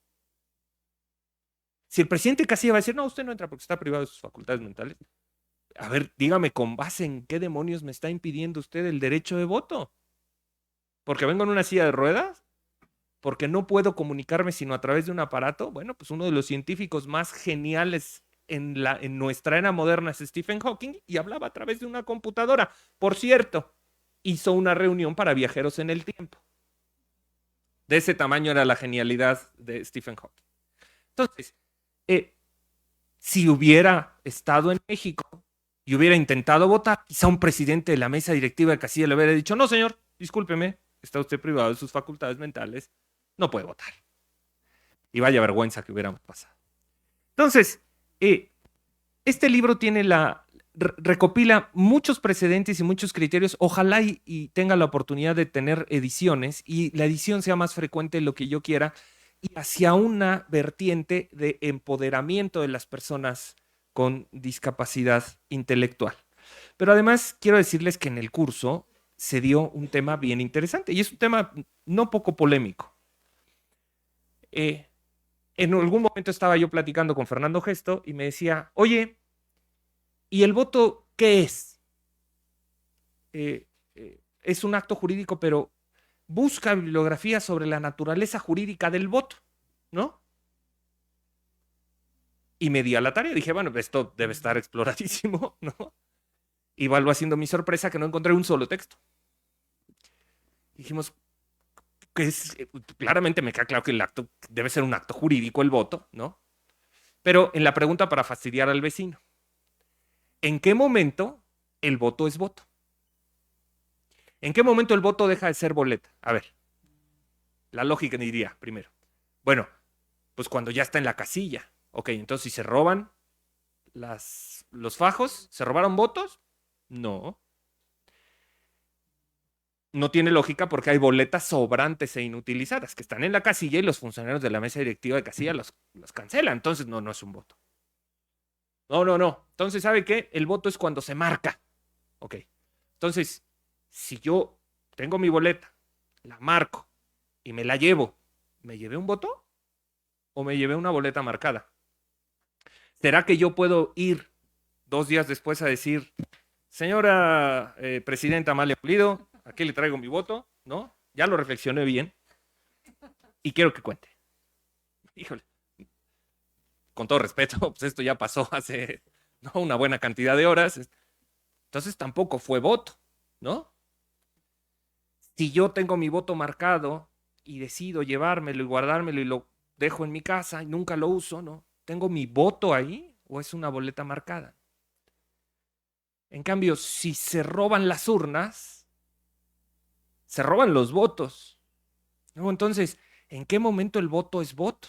Si el presidente de Casilla va a decir, no, usted no entra porque está privado de sus facultades mentales, a ver, dígame con base en qué demonios me está impidiendo usted el derecho de voto. ¿Porque vengo en una silla de ruedas? ¿Porque no puedo comunicarme sino a través de un aparato? Bueno, pues uno de los científicos más geniales en nuestra era moderna es Stephen Hawking y hablaba a través de una computadora. Por cierto, hizo una reunión para viajeros en el tiempo. De ese tamaño era la genialidad de Stephen Hawking. Entonces, si hubiera estado en México y hubiera intentado votar, quizá un presidente de la mesa directiva de Casilla le hubiera dicho, no señor, discúlpeme, está usted privado de sus facultades mentales, no puede votar. Y vaya vergüenza que hubiéramos pasado. Entonces, este libro recopila muchos precedentes y muchos criterios. Ojalá y tenga la oportunidad de tener ediciones y la edición sea más frecuente de lo que yo quiera y hacia una vertiente de empoderamiento de las personas con discapacidad intelectual. Pero además quiero decirles que en el curso se dio un tema bien interesante y es un tema no poco polémico. En algún momento estaba yo platicando con Fernando Gesto y me decía, oye, ¿y el voto qué es? Es un acto jurídico, pero busca bibliografía sobre la naturaleza jurídica del voto, ¿no? Y me di a la tarea. Dije, bueno, esto debe estar exploradísimo, ¿no? Y vuelvo haciendo mi sorpresa que no encontré un solo texto. Dijimos, claramente me queda claro que el acto debe ser un acto jurídico, el voto, ¿no? Pero en la pregunta para fastidiar al vecino, ¿en qué momento el voto es voto? ¿En qué momento el voto deja de ser boleta? A ver, la lógica diría primero. Bueno, pues cuando ya está en la casilla. Ok, entonces si se roban los fajos, ¿se robaron votos? No. No tiene lógica porque hay boletas sobrantes e inutilizadas que están en la casilla y los funcionarios de la mesa directiva de casilla los cancelan. Entonces no es un voto. No. Entonces, ¿sabe qué? El voto es cuando se marca. Ok. Entonces, si yo tengo mi boleta, la marco y me la llevo, ¿me llevé un voto o me llevé una boleta marcada? ¿Será que yo puedo ir 2 días después a decir, señora presidenta Amalia Pulido, aquí le traigo mi voto, ¿no? Ya lo reflexioné bien y quiero que cuente. Híjole, con todo respeto, pues esto ya pasó hace una buena cantidad de horas. Entonces tampoco fue voto, ¿no? Si yo tengo mi voto marcado y decido llevármelo y guardármelo y lo dejo en mi casa y nunca lo uso, ¿no? ¿Tengo mi voto ahí o es una boleta marcada? En cambio, si se roban las urnas, se roban los votos, ¿no? Entonces, ¿en qué momento el voto es voto?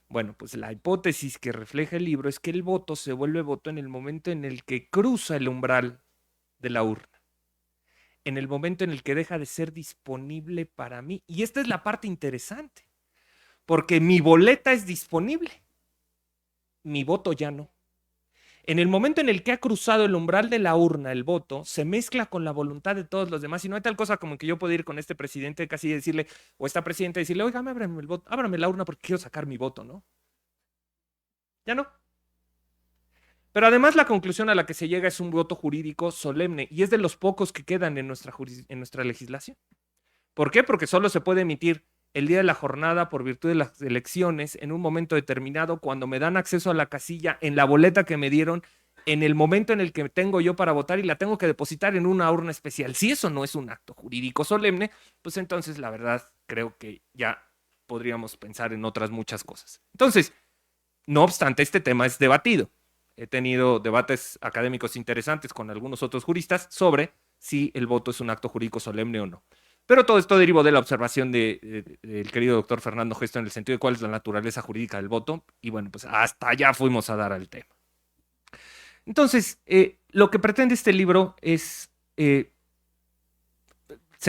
Bueno, pues la hipótesis que refleja el libro es que el voto se vuelve voto en el momento en el que cruza el umbral de la urna, en el momento en el que deja de ser disponible para mí. Y esta es la parte interesante, porque mi boleta es disponible, mi voto ya no. En el momento en el que ha cruzado el umbral de la urna, el voto se mezcla con la voluntad de todos los demás y no hay tal cosa como que yo pueda ir con este presidente de casilla y decirle, o esta presidenta y decirle, oiga, ábrame el voto, ábrame la urna porque quiero sacar mi voto, ¿no? Ya no. Pero además la conclusión a la que se llega es un voto jurídico solemne y es de los pocos que quedan en nuestra legislación. ¿Por qué? Porque solo se puede emitir el día de la jornada por virtud de las elecciones en un momento determinado cuando me dan acceso a la casilla en la boleta que me dieron en el momento en el que tengo yo para votar y la tengo que depositar en una urna especial. Si eso no es un acto jurídico solemne, pues entonces la verdad creo que ya podríamos pensar en otras muchas cosas. Entonces, no obstante, este tema es debatido. He tenido debates académicos interesantes con algunos otros juristas sobre si el voto es un acto jurídico solemne o no. Pero todo esto derivó de la observación del querido doctor Fernando Gesto en el sentido de cuál es la naturaleza jurídica del voto. Y bueno, pues hasta allá fuimos a dar al tema. Entonces, lo que pretende este libro es, se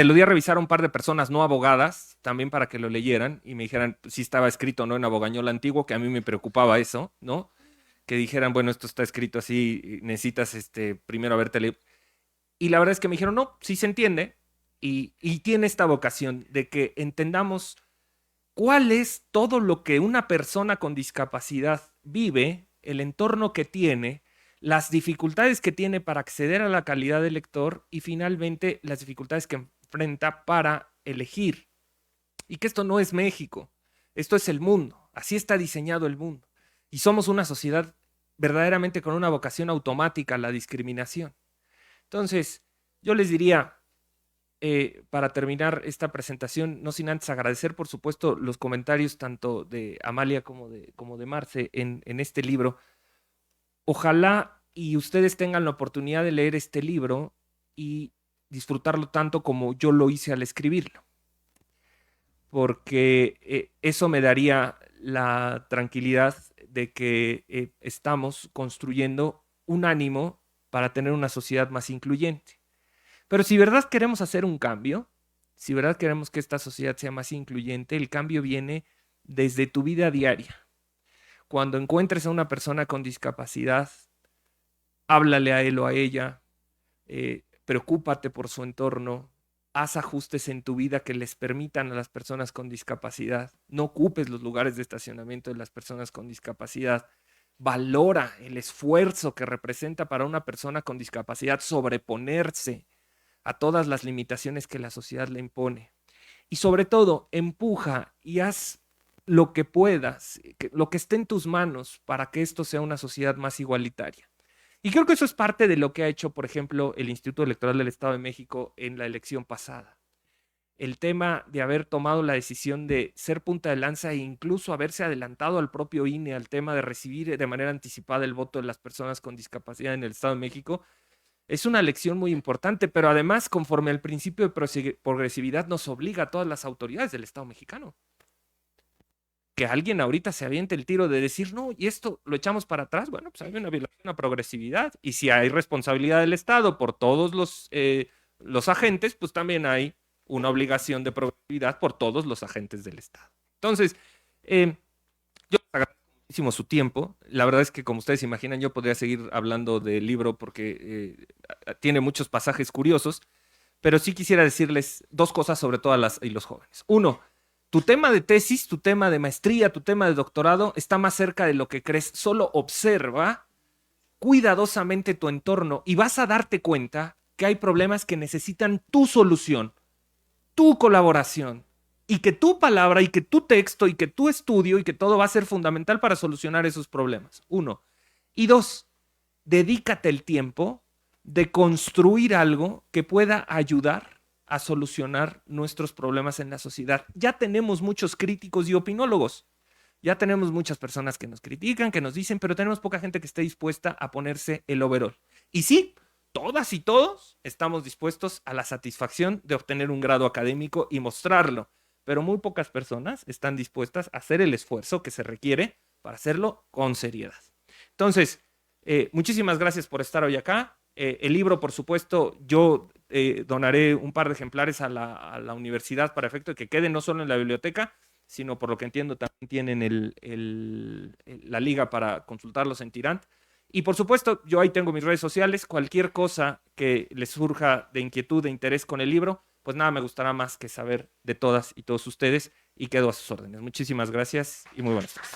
lo di a revisar a un par de personas no abogadas, también para que lo leyeran y me dijeran si estaba escrito o no en abogañol antiguo, que a mí me preocupaba eso, ¿no? Que dijeran, bueno, esto está escrito así, necesitas primero haberte leído. Y la verdad es que me dijeron, no, sí se entiende. Y tiene esta vocación de que entendamos cuál es todo lo que una persona con discapacidad vive, el entorno que tiene, las dificultades que tiene para acceder a la calidad de lector y finalmente las dificultades que enfrenta para elegir. Y que esto no es México, esto es el mundo, así está diseñado el mundo. Y somos una sociedad verdaderamente con una vocación automática a la discriminación. Entonces, yo les diría, para terminar esta presentación, no sin antes agradecer, por supuesto, los comentarios tanto de Amalia como de Marce en este libro. Ojalá y ustedes tengan la oportunidad de leer este libro y disfrutarlo tanto como yo lo hice al escribirlo, porque eso me daría la tranquilidad de que estamos construyendo un ánimo para tener una sociedad más incluyente. Pero si verdad queremos hacer un cambio, si verdad queremos que esta sociedad sea más incluyente, el cambio viene desde tu vida diaria. Cuando encuentres a una persona con discapacidad, háblale a él o a ella, preocúpate por su entorno, haz ajustes en tu vida que les permitan a las personas con discapacidad, no ocupes los lugares de estacionamiento de las personas con discapacidad, valora el esfuerzo que representa para una persona con discapacidad sobreponerse a todas las limitaciones que la sociedad le impone. Y sobre todo, empuja y haz lo que puedas, lo que esté en tus manos para que esto sea una sociedad más igualitaria. Y creo que eso es parte de lo que ha hecho, por ejemplo, el Instituto Electoral del Estado de México en la elección pasada. El tema de haber tomado la decisión de ser punta de lanza e incluso haberse adelantado al propio INE al tema de recibir de manera anticipada el voto de las personas con discapacidad en el Estado de México, es una lección muy importante, pero además, conforme al principio de progresividad, nos obliga a todas las autoridades del Estado mexicano. Que alguien ahorita se aviente el tiro de decir, no, y esto lo echamos para atrás, bueno, pues hay una violación a progresividad. Y si hay responsabilidad del Estado por todos los agentes, pues también hay una obligación de progresividad por todos los agentes del Estado. Entonces, yo les agradezco muchísimo su tiempo. La verdad es que, como ustedes imaginan, yo podría seguir hablando del libro porque tiene muchos pasajes curiosos, pero sí quisiera decirles dos cosas sobre todas y los jóvenes. Uno, tu tema de tesis, tu tema de maestría, tu tema de doctorado está más cerca de lo que crees. Solo observa cuidadosamente tu entorno y vas a darte cuenta que hay problemas que necesitan tu solución, tu colaboración, y que tu palabra y que tu texto y que tu estudio y que todo va a ser fundamental para solucionar esos problemas. Uno. Y dos, dedícate el tiempo de construir algo que pueda ayudar a solucionar nuestros problemas en la sociedad. Ya tenemos muchos críticos y opinólogos. Ya tenemos muchas personas que nos critican, que nos dicen, pero tenemos poca gente que esté dispuesta a ponerse el overall. Y sí, todas y todos estamos dispuestos a la satisfacción de obtener un grado académico y mostrarlo, pero muy pocas personas están dispuestas a hacer el esfuerzo que se requiere para hacerlo con seriedad. Entonces, muchísimas gracias por estar hoy acá. El libro, por supuesto, yo donaré un par de ejemplares a la universidad para efecto de que quede no solo en la biblioteca, sino por lo que entiendo también tienen la liga para consultarlos en Tirant. Y por supuesto, yo ahí tengo mis redes sociales. Cualquier cosa que les surja de inquietud, de interés con el libro, pues nada me gustará más que saber de todas y todos ustedes, y quedo a sus órdenes. Muchísimas gracias y muy buenas tardes.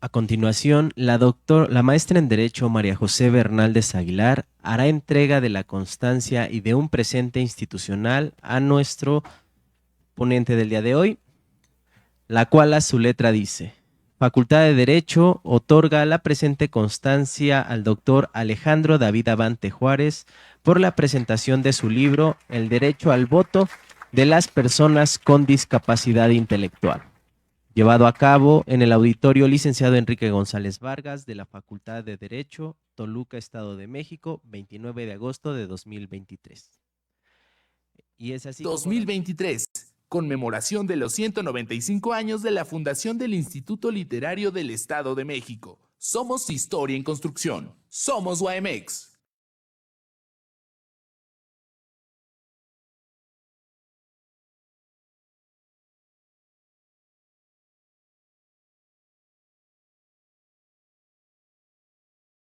A continuación, la maestra en Derecho María José Bernaldez Aguilar hará entrega de la constancia y de un presente institucional a nuestro ponente del día de hoy, la cual a su letra dice: Facultad de Derecho otorga la presente constancia al doctor Alejandro David Abante Juárez por la presentación de su libro El derecho al voto de las personas con discapacidad intelectual, llevado a cabo en el auditorio licenciado Enrique González Vargas de la Facultad de Derecho, Toluca, Estado de México, 29 de agosto de 2023. Y es así 2023, conmemoración de los 195 años de la fundación del Instituto Literario del Estado de México. Somos Historia en Construcción. Somos UAMX.